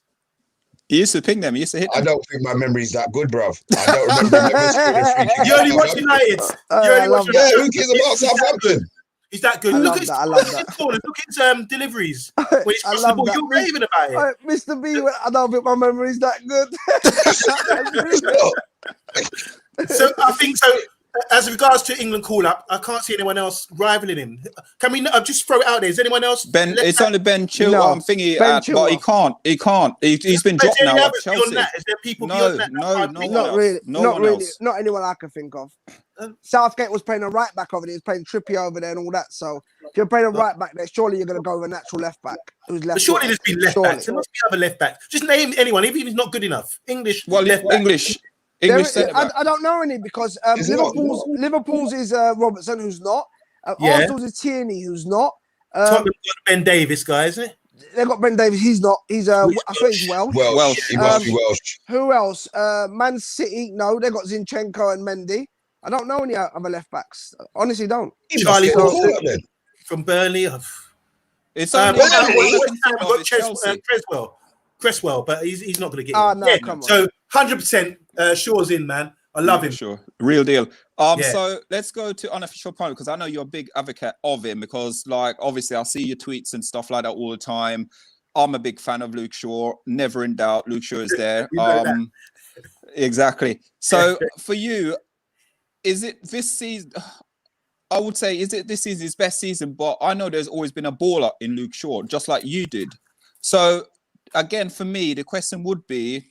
[SPEAKER 1] He used to ping them. He used to hit
[SPEAKER 4] I
[SPEAKER 1] them.
[SPEAKER 4] don't think my memory's that good, bruv. I don't remember never scoring a free kick.
[SPEAKER 3] You only watch United.
[SPEAKER 2] I love
[SPEAKER 4] Yeah,
[SPEAKER 2] that.
[SPEAKER 4] who cares about Southampton?
[SPEAKER 3] He's that good.
[SPEAKER 2] I
[SPEAKER 3] Look
[SPEAKER 2] love
[SPEAKER 3] at his
[SPEAKER 2] that. I love that.
[SPEAKER 3] corners. Look at his deliveries. When he's
[SPEAKER 2] I
[SPEAKER 3] crossing the
[SPEAKER 2] love
[SPEAKER 3] ball,
[SPEAKER 2] that.
[SPEAKER 3] you're raving about it.
[SPEAKER 2] Mr. B, I don't think my memory's that good.
[SPEAKER 3] So I think so. As regards to England call-up, I can't see anyone else rivaling him. Can we just throw it out there? Is anyone else?
[SPEAKER 1] It's only Ben Chilwell.
[SPEAKER 2] No,
[SPEAKER 1] I'm thinking,
[SPEAKER 2] Ben
[SPEAKER 1] but he
[SPEAKER 2] Chilwell.
[SPEAKER 1] can't. He's been dropped now at Chelsea.
[SPEAKER 3] Is there people
[SPEAKER 1] No,
[SPEAKER 3] beyond that?
[SPEAKER 1] no,
[SPEAKER 3] that
[SPEAKER 1] no
[SPEAKER 3] can't
[SPEAKER 1] one
[SPEAKER 2] Not
[SPEAKER 1] else.
[SPEAKER 2] really.
[SPEAKER 1] No
[SPEAKER 2] not
[SPEAKER 1] one
[SPEAKER 2] really.
[SPEAKER 1] else.
[SPEAKER 2] Not anyone I can think of. Southgate was playing a right back over there. He was playing Trippier over there and all that. So if you're playing a right back there, surely you're going to go with a natural left back who's left.
[SPEAKER 3] But surely there's been left backs. There must be other left backs. Just name anyone, even if he's not good enough. English
[SPEAKER 1] Well,
[SPEAKER 3] left back.
[SPEAKER 1] English centre back.
[SPEAKER 2] I don't know any because
[SPEAKER 4] Is it not?
[SPEAKER 2] Liverpool's is Robertson, who's not.
[SPEAKER 3] Yeah.
[SPEAKER 2] Arsenal's is Tierney, who's not.
[SPEAKER 3] Tottenham got Ben Davis, guy, isn't it?
[SPEAKER 2] They got Ben Davies. He's not. He's I think he's Welsh.
[SPEAKER 4] Welsh. He must be Welsh.
[SPEAKER 2] Who else? Man City. No, they got Zinchenko and Mendy. I don't know any other left backs. Honestly, don't.
[SPEAKER 4] He
[SPEAKER 3] Charlie
[SPEAKER 4] must get a
[SPEAKER 3] Wilson.
[SPEAKER 4] call up then.
[SPEAKER 3] From Burnley.
[SPEAKER 1] It's
[SPEAKER 3] We've
[SPEAKER 1] only
[SPEAKER 3] got Cresswell, but he's not going to get
[SPEAKER 2] Ah,
[SPEAKER 3] in.
[SPEAKER 2] no, come on.
[SPEAKER 3] So 100% Shaw's in, man. I love him.
[SPEAKER 1] Sure, real deal.
[SPEAKER 3] Yeah.
[SPEAKER 1] So let's go to unofficial opponent because I know you're a big advocate of him because, like, obviously I see your tweets and stuff like that all the time. I'm a big fan of Luke Shaw. Never in doubt, Luke Shaw is there.
[SPEAKER 3] You know that.
[SPEAKER 1] Exactly. So for you, is it this season? I would say, is it this season his best season? But I know there's always been a baller in Luke Shaw, just like you did. So again, for me, the question would be,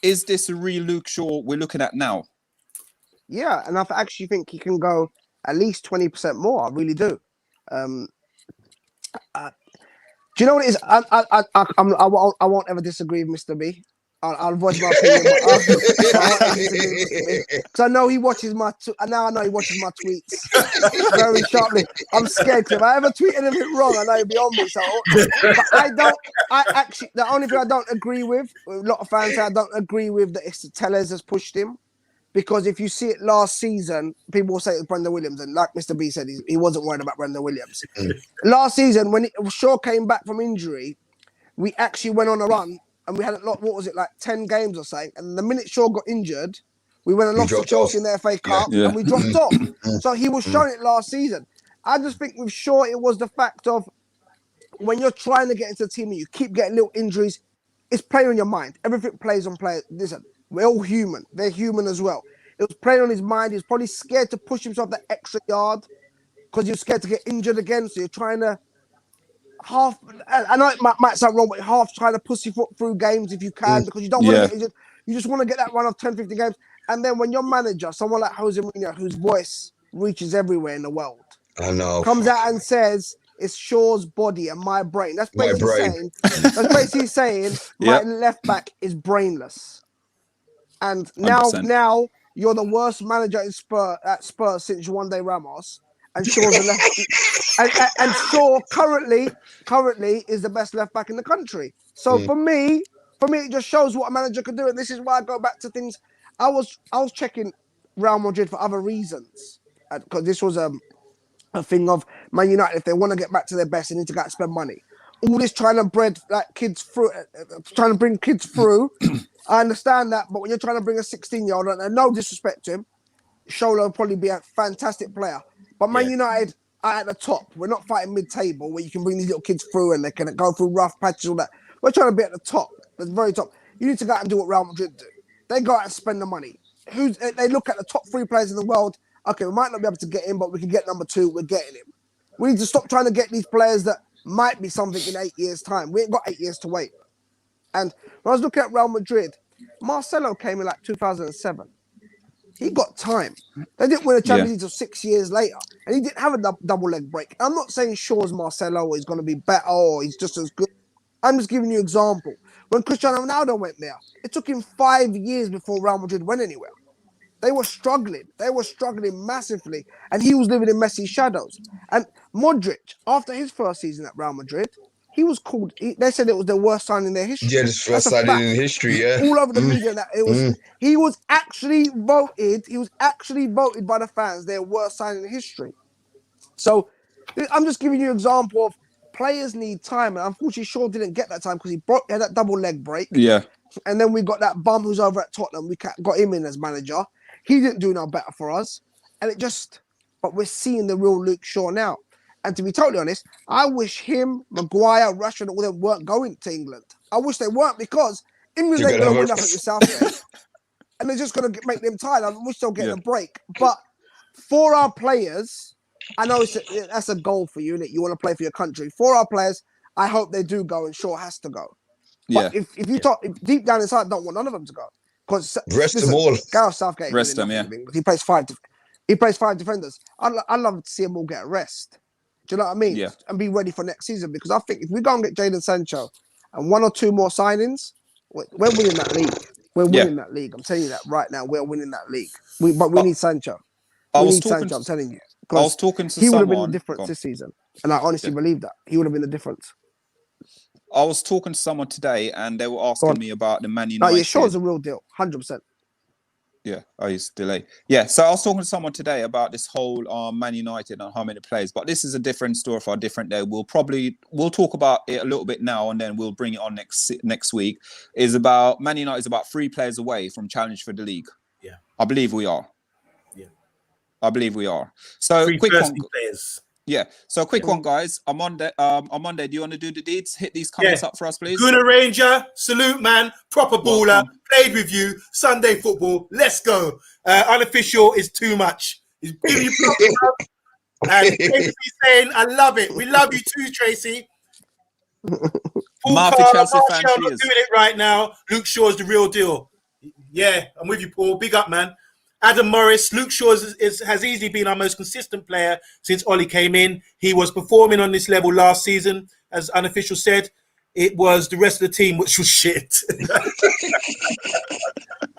[SPEAKER 1] is this a real Luke Shaw we're looking at now?
[SPEAKER 2] Yeah, and I actually think he can go at least 20% more. I really do. Do you know what it is? I won't ever disagree with Mr. B. I'll voice my opinion, because I know he watches my. Now I know he watches my tweets very sharply. I'm scared because if I ever tweet anything wrong, I know he'll be on me. So, but I don't. I actually, the only thing I don't agree with, a lot of fans say I don't agree with, that it's the Tellers has pushed him. because if you see it last season, people will say it was Brendan Williams, and like Mr. B said, he wasn't worried about Brendan Williams. Last season, when Shaw came back from injury, we actually went on a run, and we had a lot. What was it, like 10 games or something? And the minute Shaw got injured, we went and lost to
[SPEAKER 4] dropped
[SPEAKER 2] Chelsea
[SPEAKER 4] off.
[SPEAKER 2] in the FA Cup,
[SPEAKER 1] Yeah.
[SPEAKER 2] and we dropped off. So he was showing it last season. I just think with Shaw, it was the fact of when you're trying to get into the team and you keep getting little injuries, it's playing on your mind. Everything plays on players. Listen, we're all human. They're human as well. It was playing on his mind. He was probably scared to push himself that extra yard because you're scared to get injured again. So you're trying to half. I know it might sound wrong, but half trying to pussyfoot through games if you can because you don't want to get injured. You just want to get that run of 10, 15 games. And then when your manager, someone like Jose Mourinho, whose voice reaches everywhere in the world,
[SPEAKER 4] I know.
[SPEAKER 2] comes out and says it's Shaw's body and my brain. That's
[SPEAKER 4] My
[SPEAKER 2] basically
[SPEAKER 4] brain.
[SPEAKER 2] saying my left back is brainless. And now
[SPEAKER 1] 100%.
[SPEAKER 2] you're the worst manager at Spurs since Juan de Ramos. And Shaw's the left and Shaw currently is the best left back in the country. So for me, it just shows what a manager can do. And this is why I go back to things. I was checking Real Madrid for other reasons. Because this was a thing of Man United, if they want to get back to their best, they need to go out and spend money. All this trying to bring kids through, I understand that, but when you're trying to bring a 16-year-old, and no disrespect to him, Shola will probably be a fantastic player. But Man United are at the top. We're not fighting mid-table where you can bring these little kids through and they can go through rough patches, all that. We're trying to be at the top, the very top. You need to go out and do what Real Madrid do. They go out and spend the money. They look at the top 3 players in the world. Okay, we might not be able to get him, but we can get number 2. We're getting him. We need to stop trying to get these players that might be something in 8 years' time. We ain't got 8 years to wait. And when I was looking at Real Madrid, Marcelo came in like 2007. He got time. They didn't win a Champions League until 6 years later. And he didn't have a double leg break. I'm not saying Shaw's Marcelo is going to be better or he's just as good. I'm just giving you an example. When Cristiano Ronaldo went there, it took him 5 years before Real Madrid went anywhere. They were struggling. They were struggling massively. And he was living in Messi's shadows. And Modric, after his first season at Real Madrid, he was called. They said it was the worst signing in their history.
[SPEAKER 4] Yeah, this first signing in history. Yeah,
[SPEAKER 2] all over the media. That it was. He was actually voted. He was actually voted by the fans their worst signing in history. So, I'm just giving you an example of players need time, and unfortunately, Shaw didn't get that time because he had that double leg break.
[SPEAKER 1] Yeah,
[SPEAKER 2] and then we got that bum who's over at Tottenham. We got him in as manager. He didn't do no better for us, and it just. But we're seeing the real Luke Shaw now. And to be totally honest, I wish him, Maguire, Rashford, all them weren't going to England. I wish they weren't because England ain't going to win nothing with Southgate. And they're just going to make them tired. I wish they'll get a break. But for our players, I know that's a goal for you, innit? You want to play for your country. For our players, I hope they do go and Shaw has to go. But if you talk deep down inside, I don't want none of them to go. Because
[SPEAKER 4] rest them all.
[SPEAKER 2] Gareth Southgate.
[SPEAKER 1] Rest them, yeah.
[SPEAKER 2] He plays 5 defenders. I'd love to see them all get a rest. Do you know what I mean?
[SPEAKER 1] Yeah.
[SPEAKER 2] And be ready for next season because I think if we go and get Jadon Sancho and 1 or 2 more signings, we're winning that league. We're winning that league. I'm telling you that right now. We're winning that league. But we need Sancho. We need Sancho. I'm telling you.
[SPEAKER 1] I was talking to
[SPEAKER 2] he would have
[SPEAKER 1] someone.
[SPEAKER 2] been the difference this season, and I honestly believe that he would have been the difference.
[SPEAKER 1] I was talking to someone today, and they were asking me about the Man United.
[SPEAKER 2] No, yeah, Shaw's a real deal, 100%.
[SPEAKER 1] Yeah, I used to delay. Yeah, so I was talking to someone today about this whole Man United and how many players, but this is a different story for a different day. We'll talk about it a little bit now, and then we'll bring it on next week. Is about Man United is about 3 players away from challenge for the league.
[SPEAKER 3] Yeah,
[SPEAKER 1] I believe we are.
[SPEAKER 3] Yeah,
[SPEAKER 1] I believe we are. So
[SPEAKER 3] 3
[SPEAKER 1] quick one.
[SPEAKER 3] players.
[SPEAKER 1] Yeah. So quick one, guys. On Monday, do you want to do the deeds? Hit these comments up for us, please.
[SPEAKER 3] Guna Ranger, salute, man. Proper baller. Played with you. Sunday football. Let's go. Unofficial is too much. He's giving you proper love. And Tracy's saying, I love it. We love you too, Tracy.
[SPEAKER 1] Martha Chelsea fan,
[SPEAKER 3] I'm doing it right now. Luke Shaw's the real deal. Yeah, I'm with you, Paul. Big up, man. Adam Morris, Luke Shaw has easily been our most consistent player since Ollie came in. He was performing on this level last season. As Unofficial said, it was the rest of the team which was shit.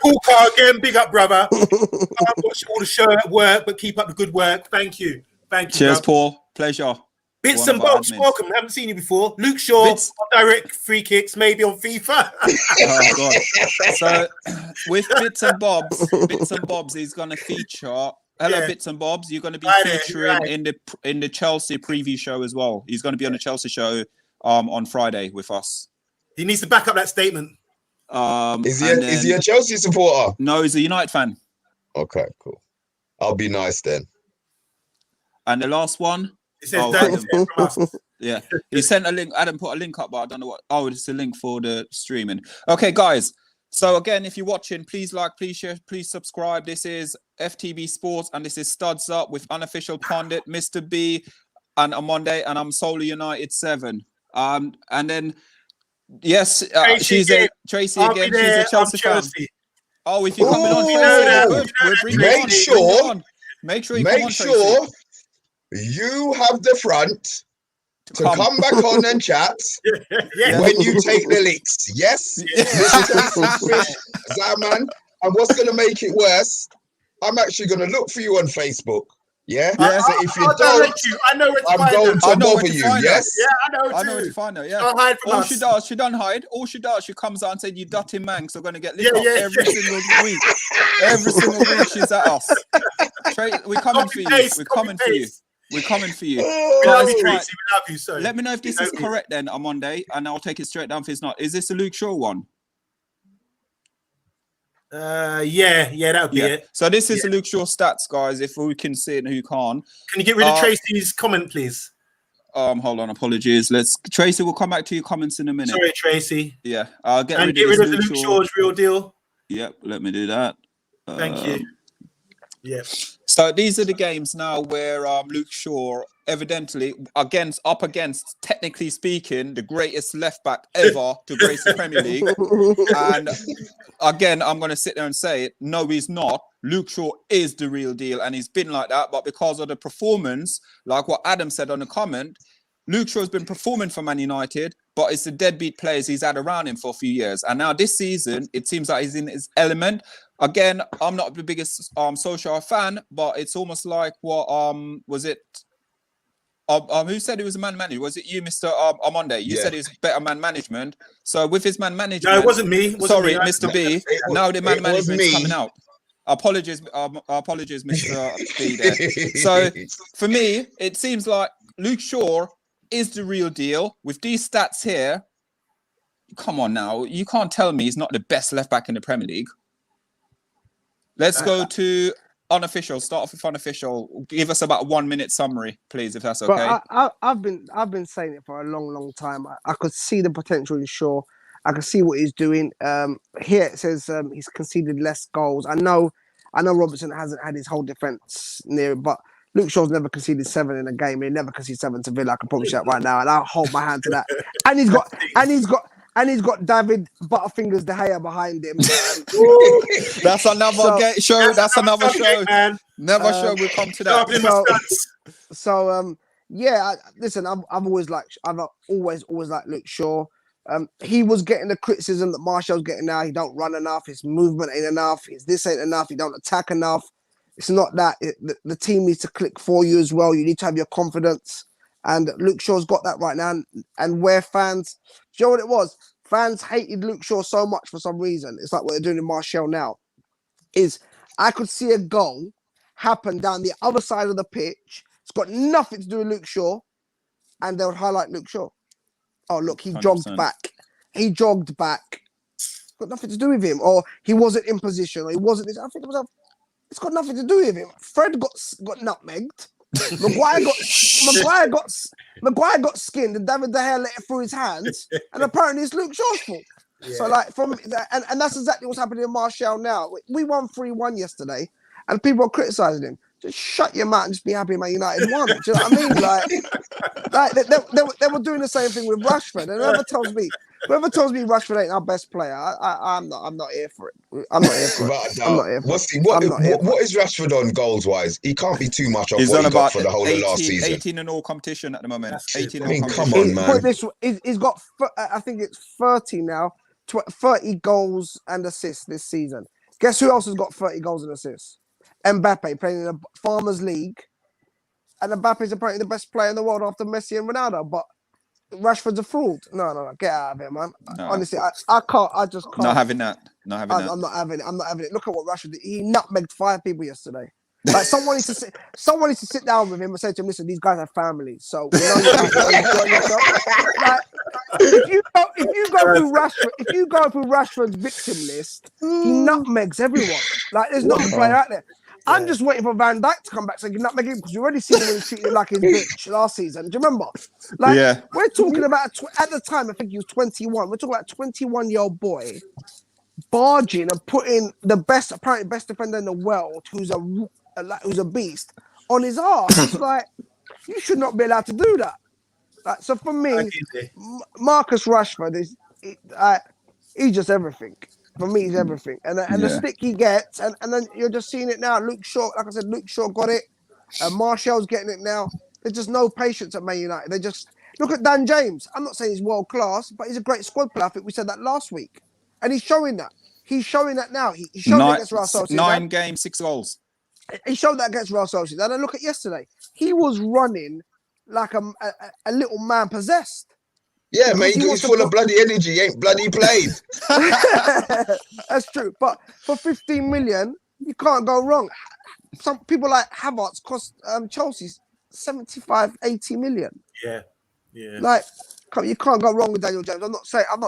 [SPEAKER 3] Paul Carr again, big up, brother. I watch all the show at work, but keep up the good work. Thank you. Thank you.
[SPEAKER 1] Cheers,
[SPEAKER 3] bro.
[SPEAKER 1] Paul. Pleasure.
[SPEAKER 3] Bits
[SPEAKER 1] One
[SPEAKER 3] and
[SPEAKER 1] of our
[SPEAKER 3] bobs,
[SPEAKER 1] admins.
[SPEAKER 3] welcome. Haven't seen you before. Luke Shaw,
[SPEAKER 1] Bits-
[SPEAKER 3] direct free kicks, maybe on FIFA.
[SPEAKER 1] Oh God! So with Bits and Bobs, he's going to feature. Hello,
[SPEAKER 3] Yeah.
[SPEAKER 1] Bits and Bobs. You're going to be
[SPEAKER 3] Hi there,
[SPEAKER 1] featuring
[SPEAKER 3] right.
[SPEAKER 1] in the Chelsea preview show as well. He's going to be on the Chelsea show on Friday with us.
[SPEAKER 3] He needs to back up that statement.
[SPEAKER 4] Is he
[SPEAKER 1] And
[SPEAKER 4] is he
[SPEAKER 1] then-
[SPEAKER 4] a Chelsea supporter?
[SPEAKER 1] No, he's a United fan.
[SPEAKER 4] Okay, cool. I'll be nice then.
[SPEAKER 1] And the last one,
[SPEAKER 3] It says,
[SPEAKER 1] Oh,
[SPEAKER 3] don't
[SPEAKER 1] Adam.
[SPEAKER 3] say it from us.
[SPEAKER 1] yeah, he sent a link. Adam put a link up, but I don't know what. Oh, it's a link for the streaming. Okay, guys. So again, if you're watching, please like, please share, please subscribe. This is FTB Sports, and this is Studs Up with unofficial pundit Mr. B and on Monday, and I'm Solely United 7. And then yes,
[SPEAKER 3] Tracy
[SPEAKER 1] she's
[SPEAKER 3] again.
[SPEAKER 1] a Tracy
[SPEAKER 3] I'll
[SPEAKER 1] again.
[SPEAKER 3] be
[SPEAKER 1] She's
[SPEAKER 3] there.
[SPEAKER 1] a Chelsea fan.
[SPEAKER 3] Chelsea.
[SPEAKER 1] Oh, if you're coming on
[SPEAKER 4] Ooh,
[SPEAKER 1] Tracy, good. We'll bring you
[SPEAKER 4] make
[SPEAKER 1] on.
[SPEAKER 4] sure-
[SPEAKER 1] Bring you on. Make sure you come on,
[SPEAKER 4] Make
[SPEAKER 1] Tracy.
[SPEAKER 4] sure you have the front to come back on and chat
[SPEAKER 3] Yeah.
[SPEAKER 4] when you take the licks. Yes, Mr. Fish, Zaman. And what's going to make it worse? I'm actually going to look for you on Facebook. Yeah.
[SPEAKER 1] Yeah.
[SPEAKER 4] So if you
[SPEAKER 3] I'll
[SPEAKER 4] don't,
[SPEAKER 3] direct you. I know where to
[SPEAKER 4] I'm
[SPEAKER 3] find
[SPEAKER 4] going
[SPEAKER 3] her.
[SPEAKER 4] to
[SPEAKER 1] I know where
[SPEAKER 4] bother
[SPEAKER 1] to
[SPEAKER 4] you.
[SPEAKER 1] find her.
[SPEAKER 4] Yes.
[SPEAKER 3] Yeah, I know
[SPEAKER 1] I know where
[SPEAKER 3] too.
[SPEAKER 1] to find her. Yeah.
[SPEAKER 3] Don't hide from
[SPEAKER 1] All
[SPEAKER 3] us.
[SPEAKER 1] she does, she don't hide. All she does, she comes out and says, "You dirty manx are going to get lit
[SPEAKER 3] Yeah,
[SPEAKER 1] up
[SPEAKER 3] yeah,
[SPEAKER 1] every
[SPEAKER 3] yeah.
[SPEAKER 1] single week. Every single week she's at us. We're coming for you. We're coming for you. We're coming for you.
[SPEAKER 3] We
[SPEAKER 1] Guys,
[SPEAKER 3] love you,
[SPEAKER 1] right.
[SPEAKER 3] Tracy. We love you. Sorry.
[SPEAKER 1] Let me know if this is
[SPEAKER 3] Okay.
[SPEAKER 1] correct then on Monday, and I'll take it straight down if it's not. Is this a Luke Shaw one?
[SPEAKER 3] Yeah, that would be it.
[SPEAKER 1] So this is the Luke Shaw stats, guys. If we can see it and who can't.
[SPEAKER 3] Can you get rid of Tracy's comment, please?
[SPEAKER 1] Hold on, apologies. Tracy, we'll come back to your comments in a minute.
[SPEAKER 3] Sorry, Tracy.
[SPEAKER 1] Yeah, I'll get
[SPEAKER 3] And
[SPEAKER 1] rid
[SPEAKER 3] get
[SPEAKER 1] of
[SPEAKER 3] rid
[SPEAKER 1] this
[SPEAKER 3] of the
[SPEAKER 1] Luke
[SPEAKER 3] Luke
[SPEAKER 1] Shaw.
[SPEAKER 3] Shaw's real deal.
[SPEAKER 1] Yep, let me do that.
[SPEAKER 3] Thank you. Yeah.
[SPEAKER 1] So these are the games now where Luke Shaw evidently up against, technically speaking, the greatest left back ever to grace the Premier League. And again, I'm going to sit there and say it. No, he's not. Luke Shaw is the real deal, and he's been like that. But because of the performance, like what Adam said on the comment, Luke Shaw's been performing for Man United, but it's the deadbeat players he's had around him for a few years. And now this season, it seems like he's in his element. Again, I'm not the biggest Solskjaer fan, but it's almost like what was it? Who said he was a man manager? Was it you, Mr. Amonde? You said he was better man management. So with his man management,
[SPEAKER 3] No, it wasn't me. It wasn't
[SPEAKER 1] sorry,
[SPEAKER 3] me.
[SPEAKER 1] Mr. B. Now the man management is coming out. Apologies, Mr. B. There. So for me, it seems like Luke Shaw is the real deal with these stats here. Come on now, you can't tell me he's not the best left back in the Premier League. Let's go to unofficial. Start off with unofficial. Give us about a 1 minute summary, please, if that's okay.
[SPEAKER 2] But I've been saying it for a long time. I could see the potential in Shaw. I can see what he's doing. Here it says he's conceded less goals. I know Robertson hasn't had his whole defense near, but Luke Shaw's never conceded 7 in a game. He never conceded 7 to Villa. I can probably shout right now, and I'll hold my hand to that. And he's got David Butterfingers De Gea behind him.
[SPEAKER 1] That's another show. That's another show.
[SPEAKER 3] Man.
[SPEAKER 1] Never show. We'll come to that.
[SPEAKER 2] Listen, I've always liked Luke Shaw. He was getting the criticism that Martial's getting now. He don't run enough. His movement ain't enough. This ain't enough. He don't attack enough. It's not that. The team needs to click for you as well. You need to have your confidence. And Luke Shaw's got that right now. And where fans, do you know what it was? Fans hated Luke Shaw so much for some reason. It's like what they're doing in Martial now. I could see a goal happen down the other side of the pitch. It's got nothing to do with Luke Shaw. And they would highlight Luke Shaw. Oh, look, he
[SPEAKER 1] 100%.
[SPEAKER 2] jogged back. He jogged back. It's got nothing to do with him. Or he wasn't in position. Or he wasn't this. I think it's got nothing to do with him. Fred got nutmegged. Maguire got skinned, and David De Gea let it through his hands. And apparently it's Luke Shaw's fault. Yeah. So and that's exactly what's happening in Martial now. We won 3-1 yesterday, and people are criticizing him. Just shut your mouth and just be happy Man United won. Do you know what I mean? They were doing the same thing with Rashford. And whoever tells me Rashford ain't our best player, I'm not here for it. I'm not here for it. I'm not here for it.
[SPEAKER 4] What is Rashford on goals wise? He can't be too much off
[SPEAKER 1] He's
[SPEAKER 4] what
[SPEAKER 1] on
[SPEAKER 4] he got
[SPEAKER 1] about
[SPEAKER 4] for the whole
[SPEAKER 1] 18,
[SPEAKER 4] of last season.
[SPEAKER 1] 18 in all competition at the moment. 18
[SPEAKER 4] I mean,
[SPEAKER 1] all
[SPEAKER 4] come
[SPEAKER 1] competition.
[SPEAKER 4] on, man.
[SPEAKER 2] He's got, I think it's 30 now, 30 goals and assists this season. Guess who else has got 30 goals and assists? Mbappe playing in a Farmers League. and Mbappe's apparently the best player in the world after Messi and Ronaldo, but Rashford's a fraud. No, get out of here, man.
[SPEAKER 1] No.
[SPEAKER 2] Honestly, I can't. I just can't.
[SPEAKER 1] Not having that. Not having that.
[SPEAKER 2] I'm not having it. I'm not having it. Look at what Rashford did. He nutmegged 5 people yesterday. Like someone needs to sit down with him and say to him, "Listen, these guys have families, so you know you enjoy yourself." Like, if you go through Rashford's victim list, he nutmegs everyone. Like there's not a player out there. I'm just waiting for Van Dijk to come back so he can nutmeg him because you already seen him when he treated him like his bitch last season. Do you remember? Like we're talking about at the time, I think he was 21. We're talking about a 21-year-old boy barging and putting the apparently best defender in the world, who's a beast, on his arse. It's like you should not be allowed to do that. Like, so for me, Marcus Rashford he's just everything. For me, he's everything, and the stick he gets, and then you're just seeing it now. Luke Shaw, like I said, Luke Shaw got it. Martial's getting it now. There's just no patience at Man United. They just look at Dan James. I'm not saying he's world class, but he's a great squad player. I think we said that last week, and he's showing that. He's showing that now. He showed that against Real Sociedad.
[SPEAKER 1] 9 games, 6 goals.
[SPEAKER 2] He showed that against Real Sociedad. And look at yesterday. He was running like a little man possessed.
[SPEAKER 4] Yeah, man, he's full of bloody energy. He ain't bloody played.
[SPEAKER 2] That's true. But for 15 million, you can't go wrong. Some people like Havertz cost Chelsea 75, 80 million.
[SPEAKER 3] Yeah.
[SPEAKER 2] Like, you can't go wrong with Daniel James. I'm not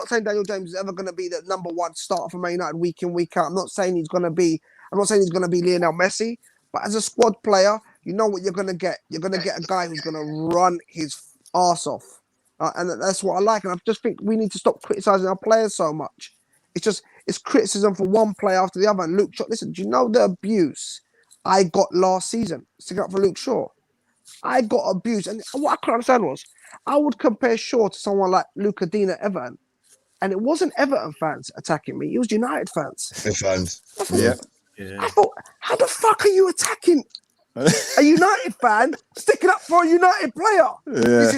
[SPEAKER 2] saying Daniel James is ever going to be the number 1 starter for Man United week in, week out. I'm not saying he's going to be Lionel Messi. But as a squad player, you know what you're going to get. You're going to get a guy who's going to run his arse off. And that's what I like. And I just think we need to stop criticising our players so much. It's criticism for one player after the other. And Luke Shaw, listen, do you know the abuse I got last season sticking up for Luke Shaw? I got abused. And what I couldn't understand was I would compare Shaw to someone like Luca Dean at Everton. And it wasn't Everton fans attacking me. It was United fans.
[SPEAKER 4] The fans.
[SPEAKER 2] I thought, how the fuck are you attacking a United fan sticking up for a United player? That's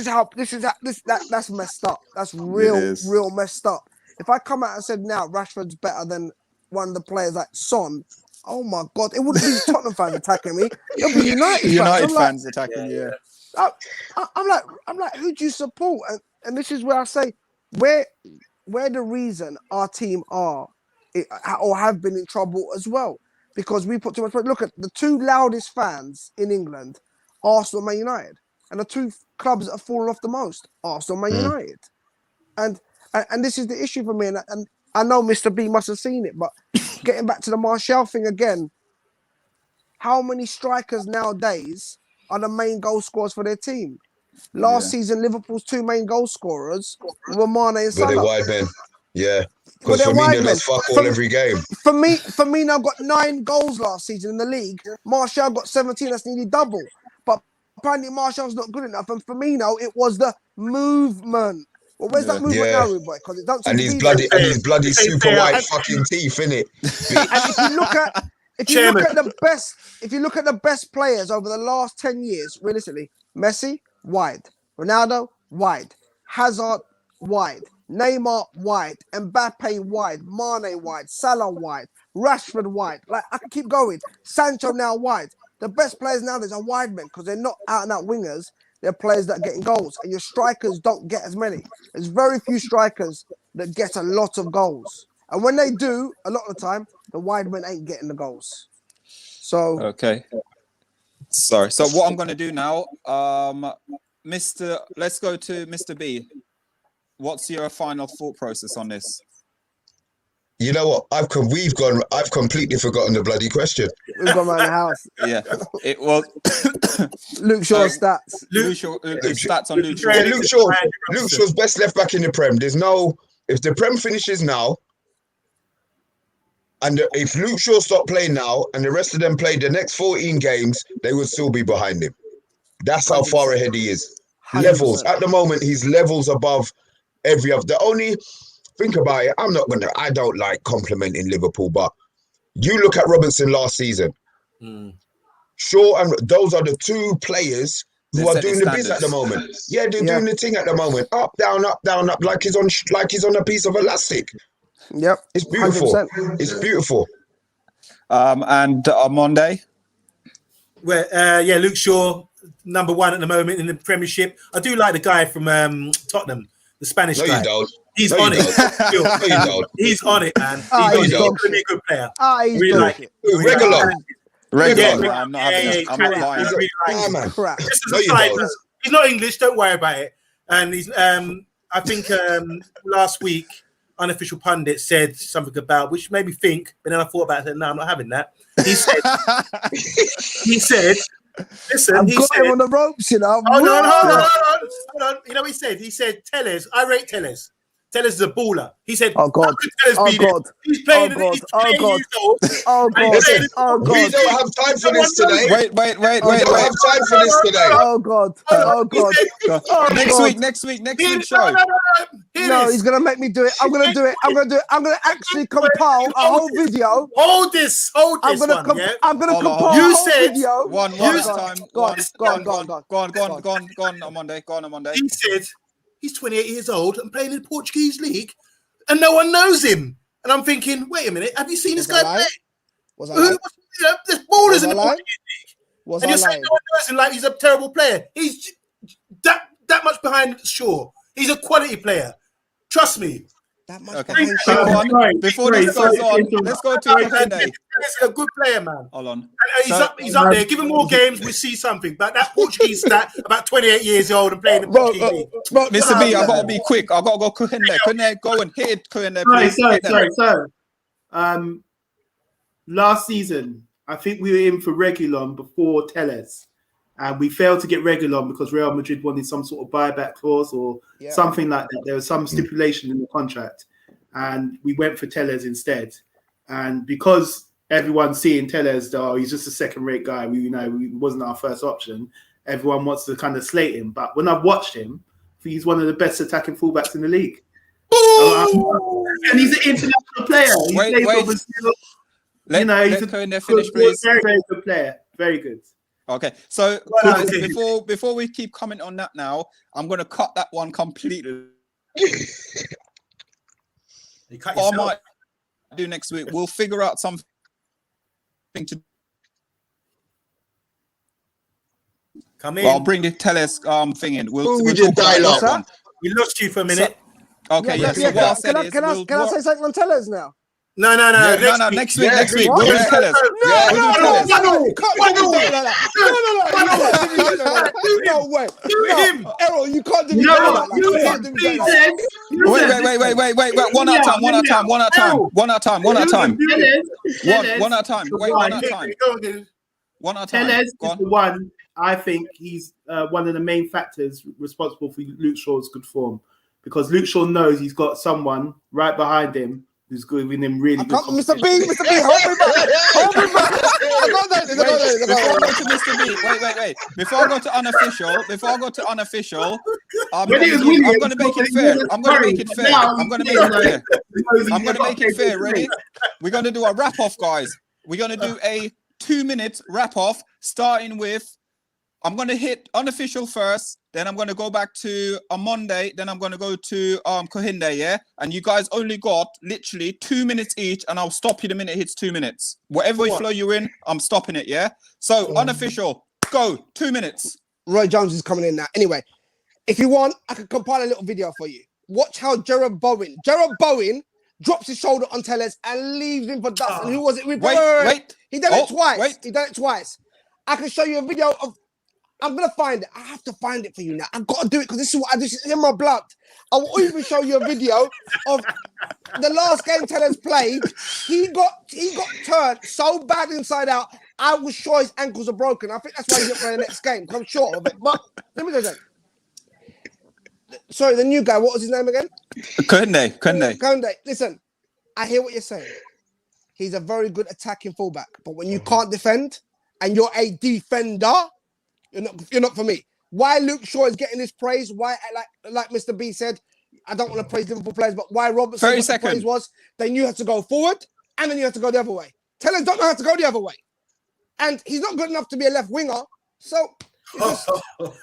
[SPEAKER 2] messed up. That's real messed up. If I come out and said now Rashford's better than one of the players like Son, oh my God, it wouldn't be Tottenham fans attacking me. It'll be United
[SPEAKER 1] fans attacking you.
[SPEAKER 2] I'm like, who do you support? And this is where I say, where the reason our team are or have been in trouble as well. Because we put too much. Look at the 2 loudest fans in England, Arsenal, Man United, and the 2 clubs that have fallen off the most, Arsenal, Man United, and this is the issue for me. And I know Mr. B must have seen it, but getting back to the Martial thing again, how many strikers nowadays are the main goal scorers for their team? Last season, Liverpool's 2 main goal scorers were Mane and Salah.
[SPEAKER 4] But they're wide men. Yeah. Because Firmino does fuck all every game.
[SPEAKER 2] Firmino got 9 goals last season in the league. Martial got 17. That's nearly double. But apparently Martial's not good enough. And Firmino, it was the movement. Well, where's that movement now, boy? Because it don't seem
[SPEAKER 4] his bloody super white fucking teeth, innit?
[SPEAKER 2] And if you look at the best players over the last 10 years, realistically, Messi wide, Ronaldo wide, Hazard wide, Neymar wide, Mbappe wide, Mane wide, Salah wide, Rashford wide. Like, I can keep going. Sancho now wide. The best players nowadays are wide men because they're not out and out wingers. They're players that are getting goals, and your strikers don't get as many. There's very few strikers that get a lot of goals, and when they do, a lot of the time, the wide men ain't getting the goals. So
[SPEAKER 1] okay, sorry. So what I'm going to do now, let's go to Mr. B. What's your final thought process on this?
[SPEAKER 4] You know what? I've completely forgotten the bloody question.
[SPEAKER 2] We've gone around the house.
[SPEAKER 1] Yeah, it was
[SPEAKER 2] Luke Shaw's stats.
[SPEAKER 1] Luke stats on Luke Shaw.
[SPEAKER 4] Yeah, Luke Shaw's best left back in the Prem. If the Prem finishes now, and if Luke Shaw stopped playing now, and the rest of them played the next 14 games, they would still be behind him. That's how far ahead he is. 100%. Levels at the moment, he's levels above every other. The only think about it, I don't like complimenting Liverpool, but you look at Robinson last season. Shaw and those are the 2 players who are doing the biz at the moment. Yeah, they're doing the thing at the moment. Up, down, like he's on a piece of elastic.
[SPEAKER 2] Yep.
[SPEAKER 4] It's beautiful.
[SPEAKER 2] 100%.
[SPEAKER 4] It's beautiful.
[SPEAKER 1] And on Monday?
[SPEAKER 3] Well, Luke Shaw, number one at the moment in the Premiership. I do like the guy from Tottenham, the Spanish
[SPEAKER 4] No,
[SPEAKER 3] guy.
[SPEAKER 4] you don't.
[SPEAKER 3] He's
[SPEAKER 4] No,
[SPEAKER 3] on
[SPEAKER 4] you
[SPEAKER 3] it.
[SPEAKER 4] don't. No, you don't.
[SPEAKER 3] He's on it, man.
[SPEAKER 2] He's
[SPEAKER 3] He's
[SPEAKER 2] dog
[SPEAKER 3] going to be a
[SPEAKER 2] shit.
[SPEAKER 3] good player.
[SPEAKER 2] He's
[SPEAKER 3] Really
[SPEAKER 2] dog
[SPEAKER 3] like
[SPEAKER 2] shit.
[SPEAKER 3] it.
[SPEAKER 4] Regular.
[SPEAKER 1] Regular.
[SPEAKER 3] Yeah,
[SPEAKER 1] I'm not having
[SPEAKER 3] yeah,
[SPEAKER 1] it. I'm
[SPEAKER 3] yeah,
[SPEAKER 1] not buying
[SPEAKER 3] yeah.
[SPEAKER 1] it.
[SPEAKER 3] Really like
[SPEAKER 4] Ah,
[SPEAKER 3] it.
[SPEAKER 4] man.
[SPEAKER 2] Crap.
[SPEAKER 3] Just as
[SPEAKER 4] No,
[SPEAKER 3] a
[SPEAKER 4] you
[SPEAKER 3] side
[SPEAKER 4] don't.
[SPEAKER 3] note, he's not English. Don't worry about it. And he's. I think last week, unofficial pundit said something about which made me think, but then I thought about it. No, I'm not having that. He said. He said. Listen,
[SPEAKER 2] I've
[SPEAKER 3] he
[SPEAKER 2] got
[SPEAKER 3] said.
[SPEAKER 2] him on the ropes, you know.
[SPEAKER 3] Hold on. You know what he said? He said, Tellez, I rate Tellez. Tellez is a baller. He said,
[SPEAKER 2] Oh, God.
[SPEAKER 3] how could Tellez
[SPEAKER 2] Oh,
[SPEAKER 3] be there?
[SPEAKER 2] God.
[SPEAKER 3] He's playing,
[SPEAKER 2] Oh, God.
[SPEAKER 3] he's
[SPEAKER 2] Oh,
[SPEAKER 3] 28
[SPEAKER 2] God.
[SPEAKER 3] years old.
[SPEAKER 2] Oh, God.
[SPEAKER 4] Listen,
[SPEAKER 2] Oh,
[SPEAKER 4] we
[SPEAKER 2] God.
[SPEAKER 4] don't have time for this today.
[SPEAKER 1] Wait.
[SPEAKER 4] We don't have time for this today.
[SPEAKER 2] Oh, God. Oh, God. Oh,
[SPEAKER 1] Next
[SPEAKER 2] God.
[SPEAKER 1] week show.
[SPEAKER 2] No, he's gonna make me do it. I'm gonna do it. I'm gonna actually compile a whole video.
[SPEAKER 3] Hold this
[SPEAKER 2] I'm
[SPEAKER 3] one,
[SPEAKER 2] gonna
[SPEAKER 3] yeah?
[SPEAKER 2] I'm gonna
[SPEAKER 1] Hold on,
[SPEAKER 2] compile
[SPEAKER 1] hold
[SPEAKER 3] on.
[SPEAKER 2] a
[SPEAKER 3] You
[SPEAKER 2] whole
[SPEAKER 3] said
[SPEAKER 2] video.
[SPEAKER 1] One
[SPEAKER 2] Go
[SPEAKER 1] at a time.
[SPEAKER 2] Go on
[SPEAKER 1] On Monday. Go on Monday.
[SPEAKER 3] He said, he's 28 years old and playing in the Portuguese league, and no one knows him. And I'm thinking, wait a minute, have you seen this guy play?
[SPEAKER 2] Was I
[SPEAKER 3] Who?
[SPEAKER 2] lying?
[SPEAKER 3] You know, there's ballers
[SPEAKER 2] Was
[SPEAKER 3] in
[SPEAKER 2] I
[SPEAKER 3] the
[SPEAKER 2] lying?
[SPEAKER 3] Portuguese league.
[SPEAKER 2] Was
[SPEAKER 3] And
[SPEAKER 2] I
[SPEAKER 3] you're saying
[SPEAKER 2] lying?
[SPEAKER 3] no one knows him like he's a terrible player. He's that much behind Shaw. He's a quality player. Trust me.
[SPEAKER 2] That much
[SPEAKER 1] Okay.
[SPEAKER 2] behind
[SPEAKER 1] Quick
[SPEAKER 2] Shaw.
[SPEAKER 1] one. Before this goes on, let's go to Kahinde.
[SPEAKER 3] He's a good player, man.
[SPEAKER 1] Hold on.
[SPEAKER 3] And he's up there. Give him more games, we see something. But that Portuguese stat, about 28 years old and playing in the Portuguese league.
[SPEAKER 1] Mr. B, I gotta be quick. I gotta go Kahinde. Kahinde, go and hit it, Kahinde, please.
[SPEAKER 5] So, last season, I think we were in for Reguilon before Tellez, and we failed to get Reguilon because Real Madrid wanted some sort of buyback clause or something like that. There was some stipulation in the contract, and we went for Tellez instead. And because everyone's seeing Tellez, oh, he's just a second-rate guy. He wasn't our first option. Everyone wants to kind of slate him, but when I've watched him, he's one of the best attacking fullbacks in the league. And he's an international player. He plays for Brazil.
[SPEAKER 1] Let Kahinde finish, please.
[SPEAKER 5] Very, very good player. Very good.
[SPEAKER 1] Okay, so guys, before we keep commenting on that now, I'm gonna cut that one completely. What I might do next week, we'll figure out something to.
[SPEAKER 3] Come in.
[SPEAKER 1] Well, I'll bring the Tellez thing in. We'll
[SPEAKER 4] did
[SPEAKER 1] talk about
[SPEAKER 4] dialogue?
[SPEAKER 1] that one.
[SPEAKER 3] We lost you for a minute.
[SPEAKER 1] Okay, yeah. So what I said is,
[SPEAKER 2] Can I say something on Tellez now?
[SPEAKER 3] No.
[SPEAKER 1] Next week. We'll do Tellez.
[SPEAKER 2] No way. No, Errol, you can't do
[SPEAKER 1] Wait. One at a time. One at a time. One at a time.
[SPEAKER 5] Tellez is the one. I think he's one of the main factors responsible for Luke Shaw's good form, because Luke Shaw knows he's got someone right behind him who's giving him really good.
[SPEAKER 2] Mr. B, hold me back.
[SPEAKER 1] Before I go to Mr. B, wait. Before I go to unofficial, I'm gonna make it fair. I'm gonna make it fair. Ready? We're gonna do a wrap-off, guys. We're gonna do a 2-minute wrap-off, starting with. I'm going to hit unofficial first, then I'm going to go back to a Monday, then I'm going to go to Kahinde, yeah? And you guys only got literally 2 minutes each, and I'll stop you the minute it hits 2 minutes. Whatever flow you're in, I'm stopping it, yeah? So, unofficial, go, 2 minutes.
[SPEAKER 2] Roy Jones is coming in now. Anyway, if you want, I can compile a little video for you. Watch how Gerard Bowen drops his shoulder on Tellez and leaves him for dust. And who was it?
[SPEAKER 1] Wait.
[SPEAKER 2] He done it twice. I can show you a video of. I'm going to find it. I have to find it for you now. I've got to do it because this is what I do. This is in my blood. I will even show you a video of the last game Tellez played. He got turned so bad inside out. I was sure his ankles are broken. I think that's why he's not playing the next game. I'm sure of it. But let me go again. Sorry, the new guy. What was his name again?
[SPEAKER 1] Kahinde.
[SPEAKER 2] Listen, I hear what you're saying. He's a very good attacking fullback. But when you can't defend and you're a defender, You're not for me. Why Luke Shaw is getting this praise? Why, like Mr. B said, I don't want to praise Liverpool players, but why Robertson got the praise was they knew how to go forward and then you have to go the other way. Tellez don't know how to go the other way, and he's not good enough to be a left winger. So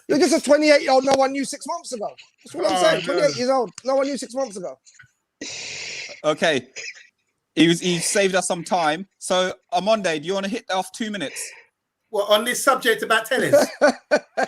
[SPEAKER 2] you're just a 28-year-old. No one knew 6 months ago. That's what I'm saying. 28 years old. No one knew 6 months ago.
[SPEAKER 1] Okay, he saved us some time. So on Monday, do you want to hit off 2 minutes?
[SPEAKER 3] What, on this subject about tennis?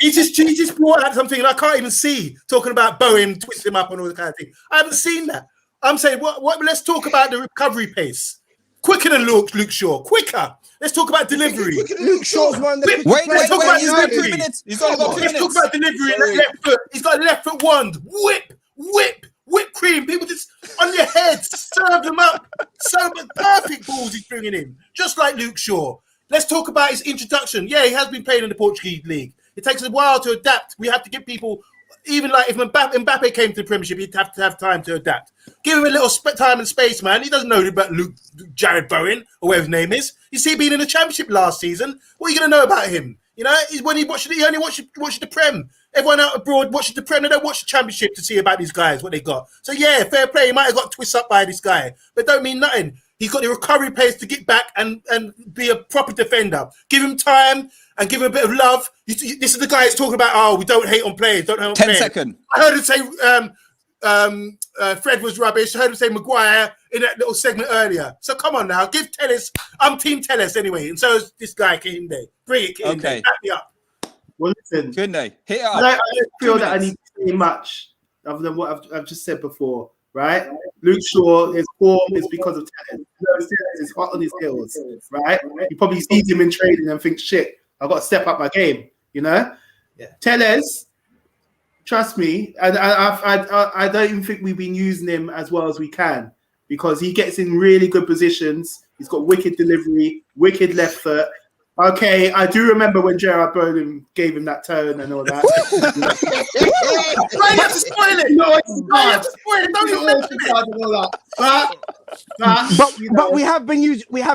[SPEAKER 3] he just brought out something I can't even see, talking about Bowen, twisting him up and all that kind of thing. I haven't seen that. I'm saying, what? Let's talk about the recovery pace. Quicker than Luke Shaw. Quicker. Let's talk about delivery.
[SPEAKER 2] Luke Shaw's one of the
[SPEAKER 1] Wait,
[SPEAKER 2] quickest players.
[SPEAKER 1] he's got 2 minutes. He's only got 2
[SPEAKER 3] Let's
[SPEAKER 1] minutes.
[SPEAKER 3] talk about delivery and that left foot. He's got a left foot wand. Whip cream. People just on your heads, serve them up. So perfect balls he's bringing in, just like Luke Shaw. Let's talk about his introduction. Yeah, he has been playing in the Portuguese league. It takes a while to adapt. We have to give people, even like if Mbappe came to the Premiership, he'd have to have time to adapt. Give him a little time and space, man. He doesn't know about Jared Bowen or whatever his name is. You see, being in the Championship last season, what are you going to know about him? You know, when he only watched the Prem. Everyone out abroad watches the Prem. They don't watch the Championship to see about these guys, what they got. So yeah, fair play. He might have got twisted up by this guy, but don't mean nothing. He's got the recovery pace to get back and be a proper defender. Give him time and give him a bit of love. This is the guy that's talking about, oh, we don't hate on players. Don't hate on
[SPEAKER 1] 10
[SPEAKER 3] players.
[SPEAKER 1] seconds.
[SPEAKER 3] I heard him say Fred was rubbish. I heard him say Maguire in that little segment earlier. So come on now, give Telles. I'm Team Telles anyway, and so is this guy Kinde. Bring it, Kinde.
[SPEAKER 1] Okay.
[SPEAKER 3] Back me up.
[SPEAKER 5] Well, listen,
[SPEAKER 1] Good day. Hit it up.
[SPEAKER 5] I don't feel
[SPEAKER 1] 2
[SPEAKER 5] that I
[SPEAKER 1] minutes.
[SPEAKER 5] need to say much other than what I've just said before, right? Luke Shaw, his form is because of talent. Telles is hot on his heels, right? He probably sees him in training and thinks, shit, I've got to step up my game, you know?
[SPEAKER 3] Yeah.
[SPEAKER 5] Telles, trust me, and I don't even think we've been using him as well as we can because he gets in really good positions. He's got wicked delivery, wicked left foot. Okay, I do remember when Gerard Bowen gave him that turn and all that.
[SPEAKER 3] Why you have to spoil it?
[SPEAKER 5] No,
[SPEAKER 3] Why you have to spoil it? Don't even mention it.
[SPEAKER 2] But we have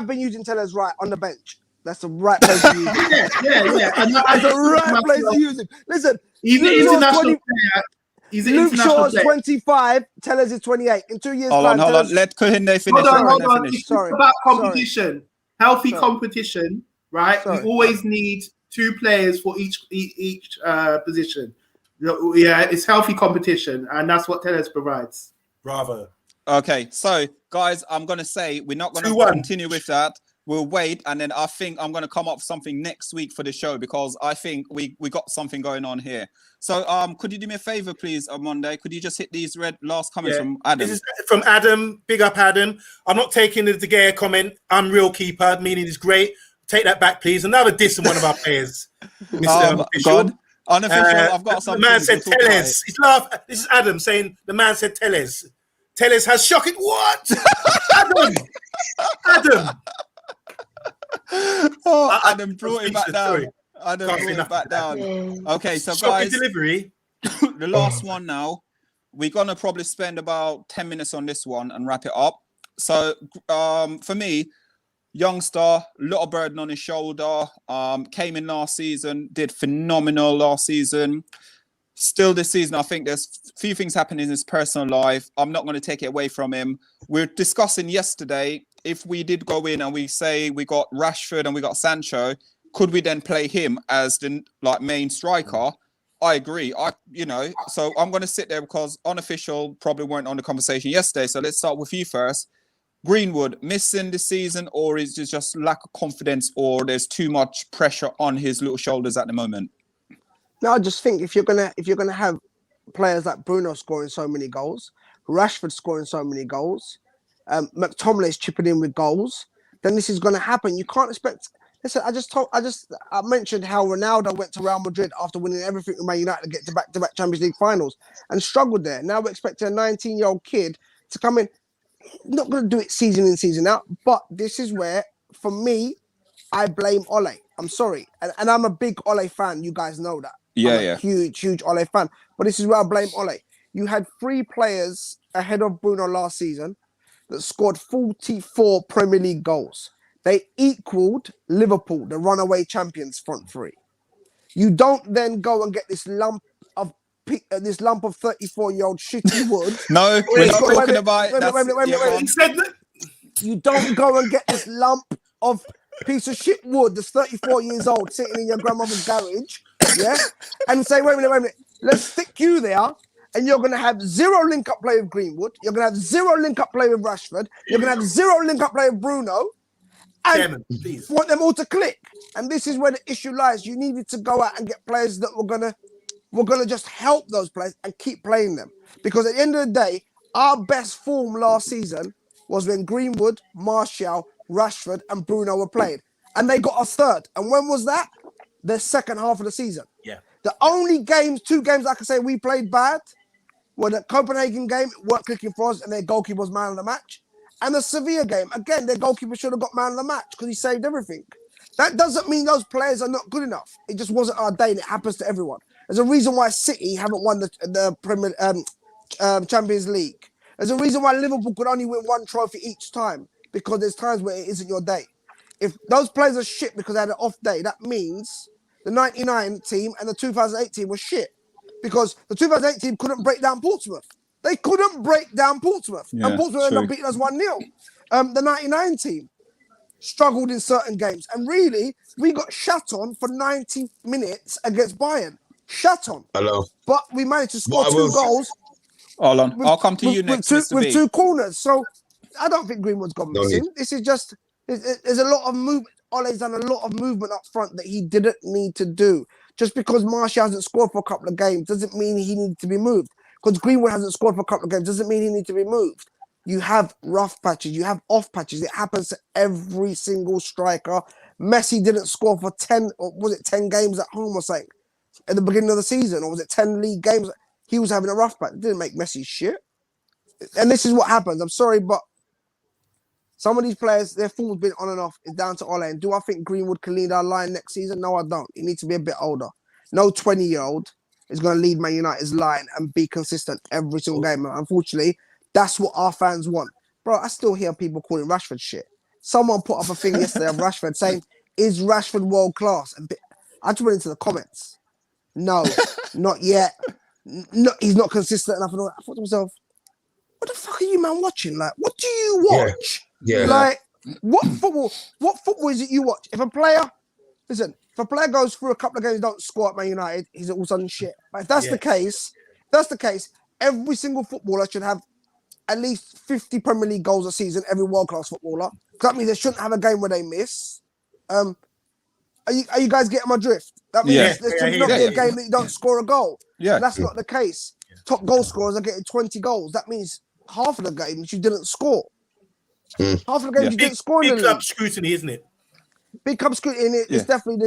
[SPEAKER 2] been using Tellers right on the bench. That's the right place to use him.
[SPEAKER 5] Yeah. And
[SPEAKER 2] That's the right place to use him. Listen,
[SPEAKER 5] He's an
[SPEAKER 2] Luke Shaw's
[SPEAKER 5] international
[SPEAKER 2] 20
[SPEAKER 5] player. He's an
[SPEAKER 2] Luke
[SPEAKER 5] international
[SPEAKER 2] Shaw's
[SPEAKER 5] player.
[SPEAKER 2] 25, Tellers is 28. In 2 years'
[SPEAKER 1] Hold
[SPEAKER 2] time,
[SPEAKER 1] on.
[SPEAKER 2] Tellers-
[SPEAKER 1] Let Kohinde finish.
[SPEAKER 5] Hold on.
[SPEAKER 1] Finish.
[SPEAKER 5] It's
[SPEAKER 2] Sorry.
[SPEAKER 5] about competition. Healthy
[SPEAKER 2] Sorry.
[SPEAKER 5] competition, right?
[SPEAKER 2] Sorry.
[SPEAKER 5] We always need 2 players for each position. Yeah, it's healthy competition, and that's what Tellers provides.
[SPEAKER 3] Bravo.
[SPEAKER 1] Okay, so guys, I'm gonna say we're not gonna
[SPEAKER 3] 2-1.
[SPEAKER 1] continue with that. We'll wait, and then I think I'm gonna come up with something next week for the show because I think we got something going on here. So could you do me a favor, please, on Monday? Could you just hit these last comments
[SPEAKER 3] Yeah.
[SPEAKER 1] from Adam?
[SPEAKER 3] This is from Adam. Big up, Adam. I'm not taking the De Gea comment. I'm real keeper, meaning it's great. Take that back, please. Another diss on one of our players. Mr. Official.
[SPEAKER 1] God, unofficial. I've got
[SPEAKER 3] The
[SPEAKER 1] something.
[SPEAKER 3] man said
[SPEAKER 1] We'll talk about
[SPEAKER 3] Telles. He's laugh. This is Adam saying the man said Telles. Telles has shocking. What? Adam.
[SPEAKER 1] Oh,
[SPEAKER 3] I-
[SPEAKER 1] Adam brought it back
[SPEAKER 3] speechless,
[SPEAKER 1] down.
[SPEAKER 3] sorry.
[SPEAKER 1] Adam
[SPEAKER 3] Can't
[SPEAKER 1] brought
[SPEAKER 3] say
[SPEAKER 1] it
[SPEAKER 3] nothing
[SPEAKER 1] back
[SPEAKER 3] to
[SPEAKER 1] down. Okay, so
[SPEAKER 3] Shocking
[SPEAKER 1] guys,
[SPEAKER 3] delivery.
[SPEAKER 1] the last one now. We're gonna probably spend about 10 minutes on this one and wrap it up. So for me, youngster, little burden on his shoulder, came in last season, did phenomenal last season. Still this season, I think there's a few things happening in his personal life. I'm not going to take it away from him. We're discussing yesterday, if we did go in and we say we got Rashford and we got Sancho, could we then play him as the main striker? I agree. So I'm going to sit there because unofficial probably weren't on the conversation yesterday. So let's start with you first. Greenwood missing this season, or is it just lack of confidence, or there's too much pressure on his little shoulders at the moment?
[SPEAKER 2] No, I just think if you're gonna have players like Bruno scoring so many goals, Rashford scoring so many goals, McTominay's chipping in with goals, then this is gonna happen. You can't expect. Listen, I mentioned how Ronaldo went to Real Madrid after winning everything with Man United to get to back-to-back Champions League finals and struggled there. Now we're expecting a 19-year-old kid to come in. Not going to do it season in, season out, but this is where, for me, I blame Ole. I'm sorry. And I'm a big Ole fan. You guys know that. I'm a huge Ole fan. But this is where I blame Ole. You had 3 players ahead of Bruno last season that scored 44 Premier League goals. They equaled Liverpool, the runaway champions, front 3. You don't then go and get this lump of 34-year-old shitty Wood.
[SPEAKER 1] No, we're not talking about it.
[SPEAKER 2] You don't go and get this lump of piece of shit Wood that's 34 years old sitting in your grandmother's garage, yeah, and say, wait a minute, let's stick you there, and you're going to have 0 link-up play with Greenwood, you're going to have 0 link-up play with Rashford, you're going to have 0 link-up play with Bruno, And
[SPEAKER 3] Chairman, please.
[SPEAKER 2] want them all to click. And this is where the issue lies. You needed to go out and get players that were gonna just help those players and keep playing them. Because at the end of the day, our best form last season was when Greenwood, Martial, Rashford, and Bruno were playing. And they got a third. And when was that? The second half of the season.
[SPEAKER 3] Yeah.
[SPEAKER 2] The only two games I can say we played bad were the Copenhagen game, weren't clicking for us, and their goalkeeper was man of the match. And the Sevilla game, again, their goalkeeper should have got man of the match because he saved everything. That doesn't mean those players are not good enough. It just wasn't our day, and it happens to everyone. There's a reason why City haven't won the Premier Champions League. There's a reason why Liverpool could only win one trophy each time, because there's times where it isn't your day. If those players are shit because they had an off day, that means the 99 team and the 2008 team were shit, because the 2008 team couldn't break down Portsmouth. They couldn't break down Portsmouth.
[SPEAKER 1] Yeah,
[SPEAKER 2] And Portsmouth ended up beating us 1-0. The 99 team struggled in certain games. And really, we got shut on for 90 minutes against Bayern. Shut on.
[SPEAKER 4] Hello.
[SPEAKER 2] But we managed to score two goals.
[SPEAKER 1] Hold on. I'll come to you next, Mr.
[SPEAKER 2] With
[SPEAKER 1] B.
[SPEAKER 2] two corners. So I don't think Greenwood's gone
[SPEAKER 4] No
[SPEAKER 2] missing.
[SPEAKER 4] need.
[SPEAKER 2] This is just, there's a lot of movement. Ole's done a lot of movement up front that he didn't need to do. Just because Martial hasn't scored for a couple of games doesn't mean he needs to be moved. Because Greenwood hasn't scored for a couple of games doesn't mean he needs to be moved. You have rough patches, you have off patches. It happens to every single striker. Messi didn't score for 10 games at home or something at the beginning of the season, or was it 10 league games? He was having a rough patch. It didn't make Messi shit. And this is what happens. I'm sorry, but some of these players, their form's been on and off. It's down to Ole. And do I think Greenwood can lead our line next season? No, I don't. He needs to be a bit older. No 20-year-old is going to lead Man United's line and be consistent every single game. And unfortunately, that's what our fans want. Bro, I still hear people calling Rashford shit. Someone put up a thing yesterday of Rashford saying, is Rashford world class? And I just went into the comments. No, not yet. No, he's not consistent enough. And all that. I thought to myself, what the fuck are you, man, watching? Like, what do you watch?
[SPEAKER 4] Yeah.
[SPEAKER 2] Like, what football is it you watch? If a player goes through a couple of games, don't score at Man United, he's all of a sudden shit. But if that's the case, every single footballer should have at least 50 Premier League goals a season, every world-class footballer. That means they shouldn't have a game where they miss. Are you guys getting my drift? That means there should not be a game that you don't score a goal.
[SPEAKER 1] Yeah.
[SPEAKER 2] That's not the case. Top goal scorers are getting 20 goals. That means half of the games you didn't score. Half of the games you didn't score in the
[SPEAKER 3] Big club
[SPEAKER 2] league.
[SPEAKER 3] scrutiny, isn't it?
[SPEAKER 2] Big club scrutiny. It's definitely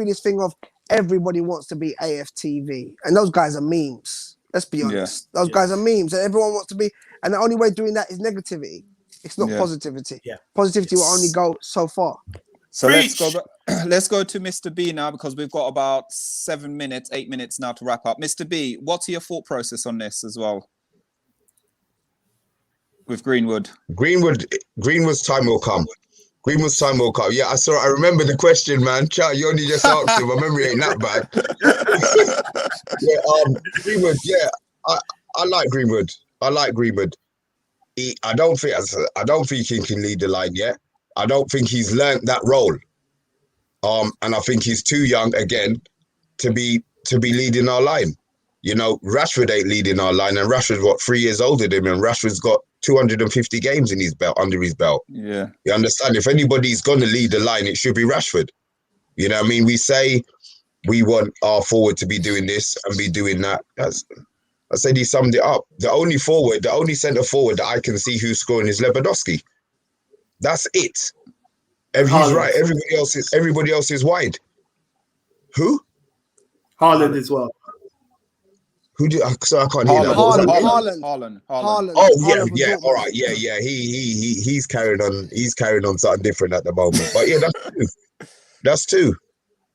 [SPEAKER 2] this thing of everybody wants to be AFTV. And those guys are memes. Let's be honest. Those guys are memes. And everyone wants to be. And the only way doing that is negativity. It's not positivity. Yeah. Positivity will only go so far.
[SPEAKER 1] So let's go to Mr. B now, because we've got about 8 minutes now to wrap up. Mr. B, what's your thought process on this as well? With Greenwood's
[SPEAKER 4] time will come. Greenwood's time will come. Yeah, I remember the question, man. Chat, you only just asked him. My memory ain't that bad. Greenwood. Yeah, I like Greenwood. I don't think he can lead the line yet. I don't think he's learnt that role. And I think he's too young again to be leading our line. You know, Rashford ain't leading our line, and Rashford's 3 years older than him, and Rashford's got 250 games in his belt, under his belt. Yeah. You understand? If anybody's gonna lead the line, it should be Rashford. You know what I mean? We say we want our forward to be doing this and be doing that. I said he summed it up. The only centre forward that I can see who's scoring is Lewandowski. That's it. He's right. Everybody else is wide. Who?
[SPEAKER 5] Haaland as well.
[SPEAKER 4] So I can't hear that.
[SPEAKER 2] Haaland.
[SPEAKER 4] Oh yeah. All right. Yeah. He's carrying on. He's carrying on something different at the moment. But yeah, that's two.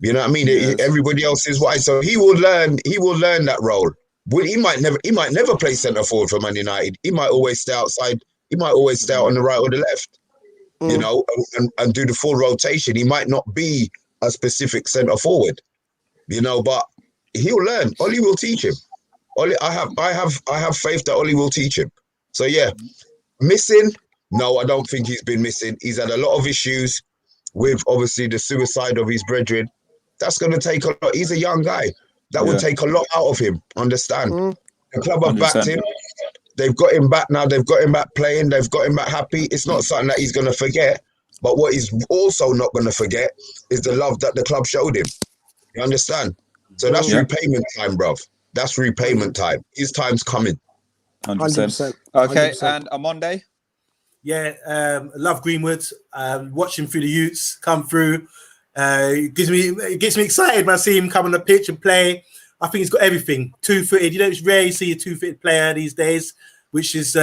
[SPEAKER 4] You know what I mean? Yes. Everybody else is wide, so he will learn that role. But he might never play centre forward for Man United. He might always stay outside. He might always stay out on the right or the left. You know, and do the full rotation. He might not be a specific centre forward. You know, but he'll learn. Oli will teach him. Oli, I have faith that Oli will teach him. So yeah, missing? No, I don't think he's been missing. He's had a lot of issues with obviously the suicide of his brethren. That's going to take a lot. He's a young guy. That would take a lot out of him. Understand? The club have backed him. They've got him back now. They've got him back playing. They've got him back happy. It's not something that he's going to forget. But what he's also not going to forget is the love that the club showed him. You understand? So that's repayment time, bruv. That's repayment time. His time's coming.
[SPEAKER 1] 100%. Okay, and a Monday.
[SPEAKER 3] Yeah, love Greenwood. Watch him through the youths come through. It gets me excited when I see him come on the pitch and play. I think he's got everything. Two-footed. It's rare you see a two-footed player these days, which is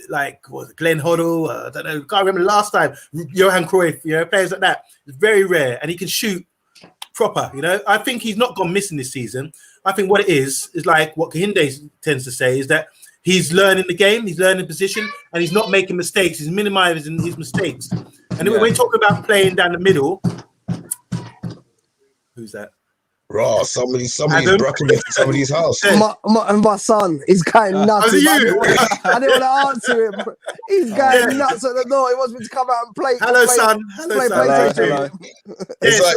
[SPEAKER 3] like Glenn Hoddle. I don't know. Can't remember the last time. Johan Cruyff. Players like that. It's very rare, and he can shoot proper. I think he's not gone missing this season. I think what it is like what Kahinde tends to say is that he's learning the game, he's learning position, and he's not making mistakes. He's minimizing his mistakes. And when we talk about playing down the middle, who's that?
[SPEAKER 4] Raw, somebody's bracking into somebody's house.
[SPEAKER 2] My son is going nuts. I didn't want to answer him. He's going nuts at the door. He wants me to come out and play.
[SPEAKER 3] Hello, son. Hello.
[SPEAKER 4] It's like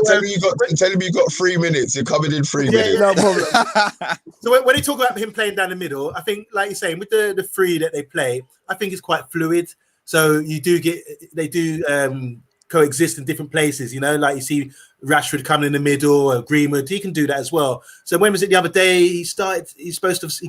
[SPEAKER 4] telling me you got 3 minutes. You're coming in 3 minutes.
[SPEAKER 2] No problem.
[SPEAKER 3] So when they talk about him playing down the middle, I think, like you're saying, with the three that they play, I think it's quite fluid. So they do coexist in different places. Like you see Rashford coming in the middle, or Greenwood, he can do that as well. So when was it the other day? He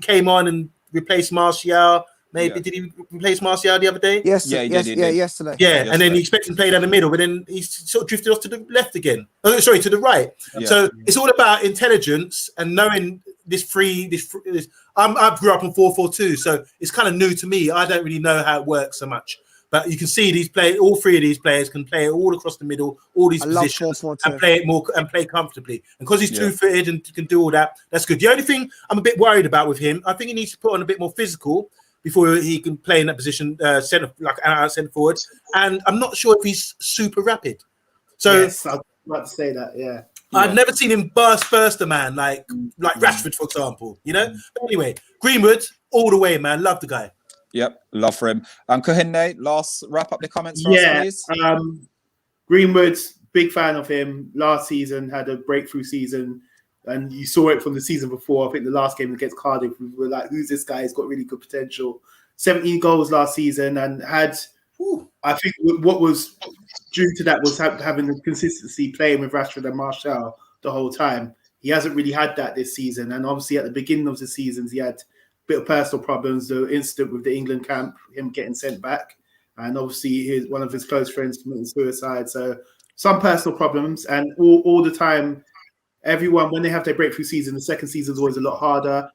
[SPEAKER 3] came on and replaced Martial. Maybe did he replace Martial the other day?
[SPEAKER 2] Yes, yesterday.
[SPEAKER 3] Yeah, and then he expected to play down the middle, but then he sort of drifted off to the left again. Oh, sorry, to the right. Yeah. So it's all about intelligence and knowing this. I grew up on 4-4-2, so it's kind of new to me. I don't really know how it works so much. But you can see all three of these players can play it all across the middle, all these positions, and play it more and play comfortably. And because he's two-footed and can do all that, that's good. The only thing I'm a bit worried about with him, I think he needs to put on a bit more physical before he can play in that position, centre forward. And I'm not sure if he's super rapid. So
[SPEAKER 5] yes, I was about to say that. Yeah,
[SPEAKER 3] I've never seen him burst a man like Rashford, for example. But anyway, Greenwood all the way, man. Love the guy.
[SPEAKER 1] Yep, love for him. And Kahinde, last wrap up the comments for us, please.
[SPEAKER 5] Greenwood's big fan of him. Last season had a breakthrough season, and you saw it from the season before. I think the last game against Cardiff, we were like, "Who's this guy? He's got really good potential." 17 goals last season, and had. I think what was due to that was having the consistency playing with Rashford and Martial the whole time. He hasn't really had that this season, and obviously at the beginning of the seasons, he had bit of personal problems, the incident with the England camp, him getting sent back, and obviously one of his close friends committing suicide. So some personal problems, and all the time, everyone, when they have their breakthrough season, the second season is always a lot harder.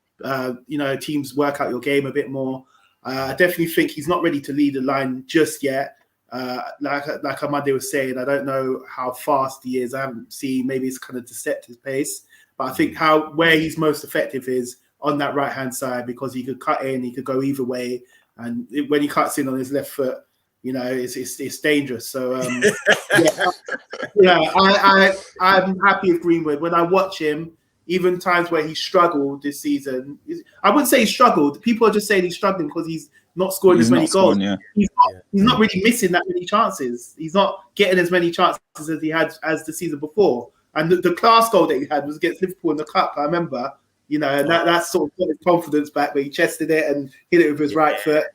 [SPEAKER 5] Teams work out your game a bit more. I definitely think he's not ready to lead the line just yet. Like Amade was saying, I don't know how fast he is. I haven't seen, maybe it's kind of deceptive pace, but I think where he's most effective is on that right-hand side, because he could cut in, he could go either way. And when he cuts in on his left foot, it's dangerous. So, I'm happy with Greenwood. When I watch him, even times where he struggled this season, I wouldn't say he struggled. People are just saying he's struggling because he's not scoring as many goals. He's not really missing that many chances. He's not getting as many chances as he had as the season before. And the class goal that he had was against Liverpool in the cup, I remember. And that sort of got his confidence back, where he chested it and hit it with his right foot.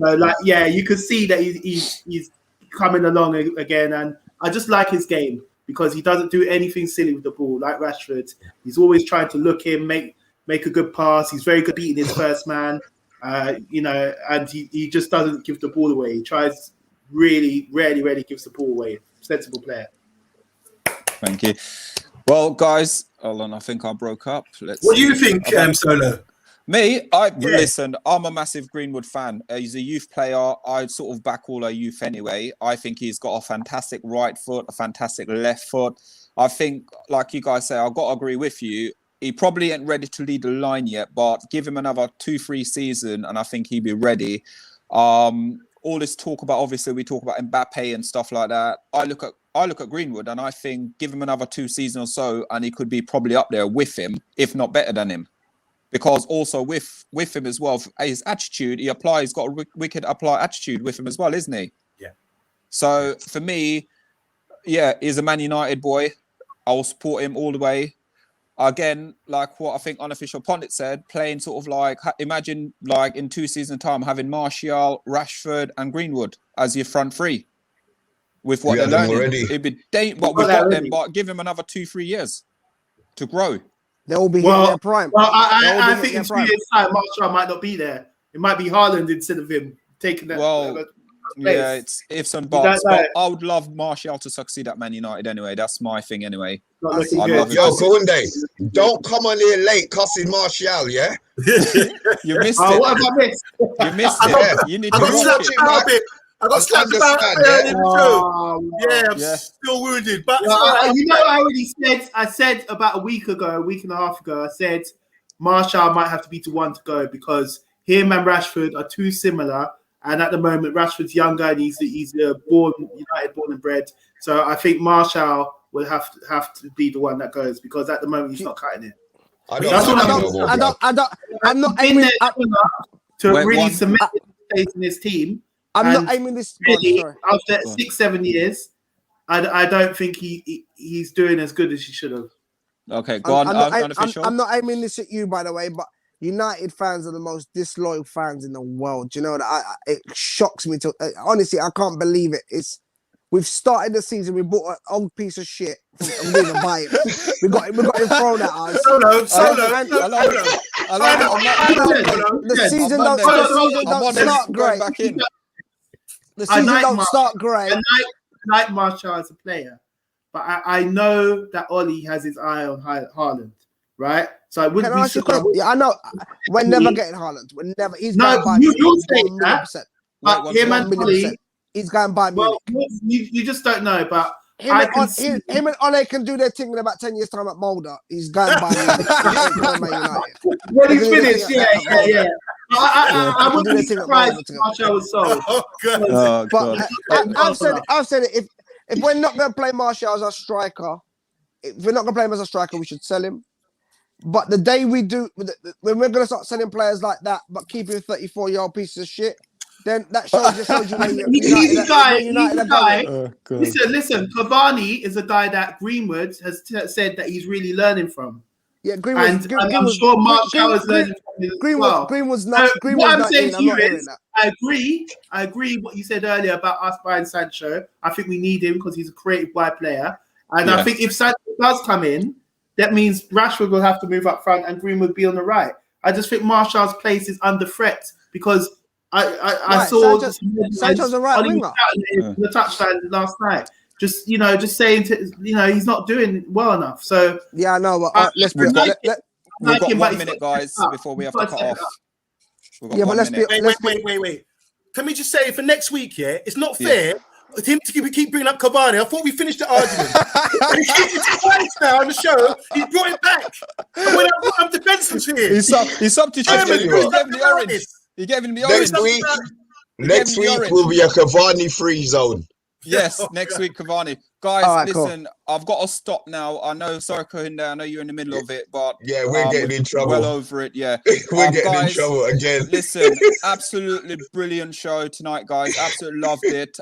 [SPEAKER 5] So, you could see that he's coming along again. And I just like his game, because he doesn't do anything silly with the ball like Rashford. He's always trying to look in, make a good pass. He's very good beating his first man, and he just doesn't give the ball away. He tries rarely gives the ball away. Sensible player.
[SPEAKER 1] Thank you. Well, guys, hold on, I think I broke up.
[SPEAKER 3] What do you think, Solo?
[SPEAKER 1] Me, listen, I'm a massive Greenwood fan. He's a youth player. I sort of back all our youth anyway. I think he's got a fantastic right foot, a fantastic left foot. I think, like you guys say, I've got to agree with you. He probably ain't ready to lead the line yet, but give him another 2-3 season and I think he'll be ready. All this talk about, obviously we talk about Mbappe and stuff like that. I look at Greenwood and I think give him another 2 seasons or so and he could be probably up there with him, if not better than him. Because also with him as well, his attitude, he's got a wicked attitude with him as well, isn't he?
[SPEAKER 3] Yeah.
[SPEAKER 1] So for me, he's a Man United boy. I will support him all the way. Again, like what I think Unofficial Pundit said, playing sort of like, imagine like in 2 seasons time having Martial, Rashford and Greenwood as your front three. with what
[SPEAKER 4] We
[SPEAKER 1] they're
[SPEAKER 4] had them
[SPEAKER 1] learning.
[SPEAKER 4] already.
[SPEAKER 1] It'd be but we've got them, but give him another 2-3 years to grow.
[SPEAKER 2] They'll be hitting their prime.
[SPEAKER 5] Well,
[SPEAKER 2] They'll
[SPEAKER 5] I
[SPEAKER 2] be
[SPEAKER 5] think
[SPEAKER 2] hitting
[SPEAKER 5] in
[SPEAKER 2] their
[SPEAKER 5] 2 years' time, Martial might not be there. It might be Haaland instead of him taking that.
[SPEAKER 1] Well,
[SPEAKER 5] place.
[SPEAKER 1] yeah, it's ifs and
[SPEAKER 5] don't
[SPEAKER 1] buts.
[SPEAKER 5] know.
[SPEAKER 1] But I would love Martial to succeed at Man United anyway. That's my thing anyway.
[SPEAKER 5] Not
[SPEAKER 2] I
[SPEAKER 5] looking
[SPEAKER 2] see.
[SPEAKER 1] I'd
[SPEAKER 5] good.
[SPEAKER 1] love it
[SPEAKER 4] Yo,
[SPEAKER 1] to see.
[SPEAKER 4] Kounde, don't come on here late cussing Martial, yeah?
[SPEAKER 1] You missed
[SPEAKER 5] Oh,
[SPEAKER 1] it.
[SPEAKER 5] what have I missed?
[SPEAKER 1] You missed
[SPEAKER 4] Yeah.
[SPEAKER 1] it. You need
[SPEAKER 3] I
[SPEAKER 1] to
[SPEAKER 3] got
[SPEAKER 1] watch
[SPEAKER 3] slapped
[SPEAKER 1] it.
[SPEAKER 3] about a bit. I got slapped about
[SPEAKER 4] Understand,
[SPEAKER 3] earlier
[SPEAKER 4] yeah?
[SPEAKER 3] in the show.
[SPEAKER 5] Oh,
[SPEAKER 3] Yeah, I'm
[SPEAKER 1] Yeah.
[SPEAKER 3] still wounded, but it's
[SPEAKER 5] well,
[SPEAKER 3] all right.
[SPEAKER 5] you know, I already said. I said about a week and a half ago. I said Martial might have to be to one to go because him and Rashford are too similar. And at the moment, Rashford's younger and he's United born and bred. So I think Martial will have to be the one that goes because at the moment he's not cutting it.
[SPEAKER 4] I
[SPEAKER 5] That's
[SPEAKER 4] don't
[SPEAKER 5] what
[SPEAKER 4] know.
[SPEAKER 2] I'm not
[SPEAKER 5] Been
[SPEAKER 2] aiming.
[SPEAKER 5] there to
[SPEAKER 1] Wait,
[SPEAKER 5] really
[SPEAKER 1] one-
[SPEAKER 5] cement his place in his team.
[SPEAKER 2] I'm
[SPEAKER 5] And
[SPEAKER 2] not aiming this. Go on,
[SPEAKER 5] Really,
[SPEAKER 2] sorry.
[SPEAKER 5] after
[SPEAKER 1] Go on.
[SPEAKER 5] 6-7 years, I don't think he's doing as good as he should have.
[SPEAKER 1] Okay, go on. Unofficial.
[SPEAKER 2] I'm not aiming this at you, by the way, but United fans are the most disloyal fans in the world. Do you know that? It shocks me to honestly, I can't believe it. We've started the season. We bought an old piece of shit. And we didn't even buy it. We got him thrown at us.
[SPEAKER 3] Solo.
[SPEAKER 1] I love it.
[SPEAKER 2] The season
[SPEAKER 1] On
[SPEAKER 2] don't
[SPEAKER 1] Monday,
[SPEAKER 2] start
[SPEAKER 1] going
[SPEAKER 2] great.
[SPEAKER 1] back in.
[SPEAKER 2] The season
[SPEAKER 5] like
[SPEAKER 2] don't
[SPEAKER 5] Martial.
[SPEAKER 2] start great.
[SPEAKER 5] I like Martial as a player, but I know that Ollie has his eye on Haaland, right? So I wouldn't
[SPEAKER 2] Can I
[SPEAKER 5] be
[SPEAKER 2] ask you a
[SPEAKER 5] surprised.
[SPEAKER 2] question? Yeah, I know. We're never getting Haaland. We're never. He's
[SPEAKER 5] No,
[SPEAKER 2] going by
[SPEAKER 5] you'll say
[SPEAKER 2] 1 million
[SPEAKER 5] that.
[SPEAKER 2] percent.
[SPEAKER 5] But
[SPEAKER 1] Wait,
[SPEAKER 5] him
[SPEAKER 2] 1
[SPEAKER 5] and
[SPEAKER 2] million
[SPEAKER 5] Ollie,
[SPEAKER 2] percent. He's going by
[SPEAKER 5] well,
[SPEAKER 2] Munich.
[SPEAKER 5] you just don't know. But
[SPEAKER 2] Him
[SPEAKER 5] I
[SPEAKER 2] and,
[SPEAKER 5] can
[SPEAKER 2] Ole,
[SPEAKER 5] see.
[SPEAKER 2] him and Ole can do their thing in about 10 years' time at Mulder. He's going by Munich. He ain't going by United.
[SPEAKER 5] When he's
[SPEAKER 2] They can do their
[SPEAKER 5] finished,
[SPEAKER 2] thing at Mulder.
[SPEAKER 5] yeah. I
[SPEAKER 2] They can do
[SPEAKER 5] wouldn't
[SPEAKER 2] their
[SPEAKER 5] be
[SPEAKER 2] thing at
[SPEAKER 5] surprised
[SPEAKER 2] Mulder
[SPEAKER 5] if
[SPEAKER 2] together.
[SPEAKER 5] Martial was sold.
[SPEAKER 3] Oh, God.
[SPEAKER 1] Oh,
[SPEAKER 2] But
[SPEAKER 1] God.
[SPEAKER 2] I've said it. If we're not going to play Martial as a striker, if we're not going to play him as a striker, we should sell him. But the day we do, when we're going to start selling players like that, but keeping 34-year-old pieces of shit, then that shows you where you're
[SPEAKER 5] He's a guy.
[SPEAKER 1] Oh, God.
[SPEAKER 5] Listen. Cavani is a guy that Greenwood has said that he's really learning from.
[SPEAKER 2] Yeah,
[SPEAKER 5] And I'm sure Martial is learning from him as well.
[SPEAKER 2] Greenwood's
[SPEAKER 5] So
[SPEAKER 2] not.
[SPEAKER 5] what
[SPEAKER 2] Greenwood's
[SPEAKER 5] I'm
[SPEAKER 2] not
[SPEAKER 5] saying
[SPEAKER 2] in.
[SPEAKER 5] to
[SPEAKER 2] I'm
[SPEAKER 5] you
[SPEAKER 2] not hearing
[SPEAKER 5] is,
[SPEAKER 2] that.
[SPEAKER 5] I agree what you said earlier about us buying Sancho. I think we need him because he's a creative wide player. And I
[SPEAKER 1] Yeah.
[SPEAKER 5] think if Sancho does come in, that means Rashford will have to move up front and Greenwood be on the right. I just think Martial's place is under threat because I saw
[SPEAKER 2] Sancho's a right winger.
[SPEAKER 5] the touchdown last night. Just saying he's not doing well enough. So
[SPEAKER 2] Yeah, I know. But let's be.
[SPEAKER 1] We've got- We've
[SPEAKER 5] like
[SPEAKER 1] got
[SPEAKER 5] him,
[SPEAKER 1] 1
[SPEAKER 5] but
[SPEAKER 1] minute,
[SPEAKER 5] he's
[SPEAKER 1] guys,
[SPEAKER 5] got to
[SPEAKER 1] before we have
[SPEAKER 5] step
[SPEAKER 1] to
[SPEAKER 5] up.
[SPEAKER 1] cut off. We've got
[SPEAKER 2] Yeah, but
[SPEAKER 1] 1
[SPEAKER 2] let's be.
[SPEAKER 1] minute.
[SPEAKER 3] Wait. Can we just say for next week, yeah, it's not fair for him to keep bringing up Cavani. I thought we finished the argument. It's twice now on the show. He brought it back. And when I'm defensive here.
[SPEAKER 1] He substituted.
[SPEAKER 4] tell
[SPEAKER 1] He
[SPEAKER 4] you
[SPEAKER 1] gave
[SPEAKER 4] what.
[SPEAKER 1] him the orange. He gave him the orange.
[SPEAKER 4] Next week will be a Cavani free zone.
[SPEAKER 1] Yes, next week, Cavani. Guys,
[SPEAKER 2] All right,
[SPEAKER 1] listen, I've got to stop now. I know, sorry, Kohinde, I know you're in the middle of it, but
[SPEAKER 4] Yeah, we're getting in trouble.
[SPEAKER 1] well over it, yeah.
[SPEAKER 4] We're getting in
[SPEAKER 1] guys,
[SPEAKER 4] trouble again.
[SPEAKER 1] Listen, absolutely brilliant show tonight, guys. Absolutely loved it.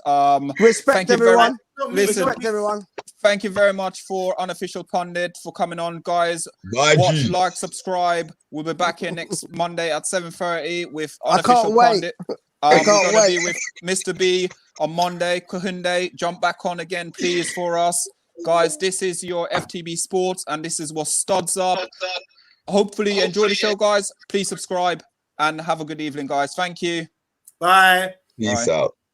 [SPEAKER 2] Respect
[SPEAKER 1] thank you very
[SPEAKER 2] everyone.
[SPEAKER 1] Listen,
[SPEAKER 2] Respect everyone.
[SPEAKER 1] thank you very much for Unofficial Pundit for coming on, guys.
[SPEAKER 4] My
[SPEAKER 1] Watch,
[SPEAKER 4] G.
[SPEAKER 1] like, subscribe. We'll be back here next Monday at 7:30 with
[SPEAKER 2] I can't
[SPEAKER 1] Unofficial
[SPEAKER 2] wait.
[SPEAKER 1] Pundit.
[SPEAKER 2] I
[SPEAKER 1] We're
[SPEAKER 2] can't
[SPEAKER 1] going to
[SPEAKER 2] wait.
[SPEAKER 1] be with Mr. B on Monday. Kohinde, jump back on again, please, for us. Guys, this is your FTB Sports, and this is what Studs Up. Hopefully, you enjoy the show, guys. Please subscribe, and have a good evening, guys. Thank you.
[SPEAKER 3] Bye.
[SPEAKER 4] Peace
[SPEAKER 1] Bye.
[SPEAKER 4] out.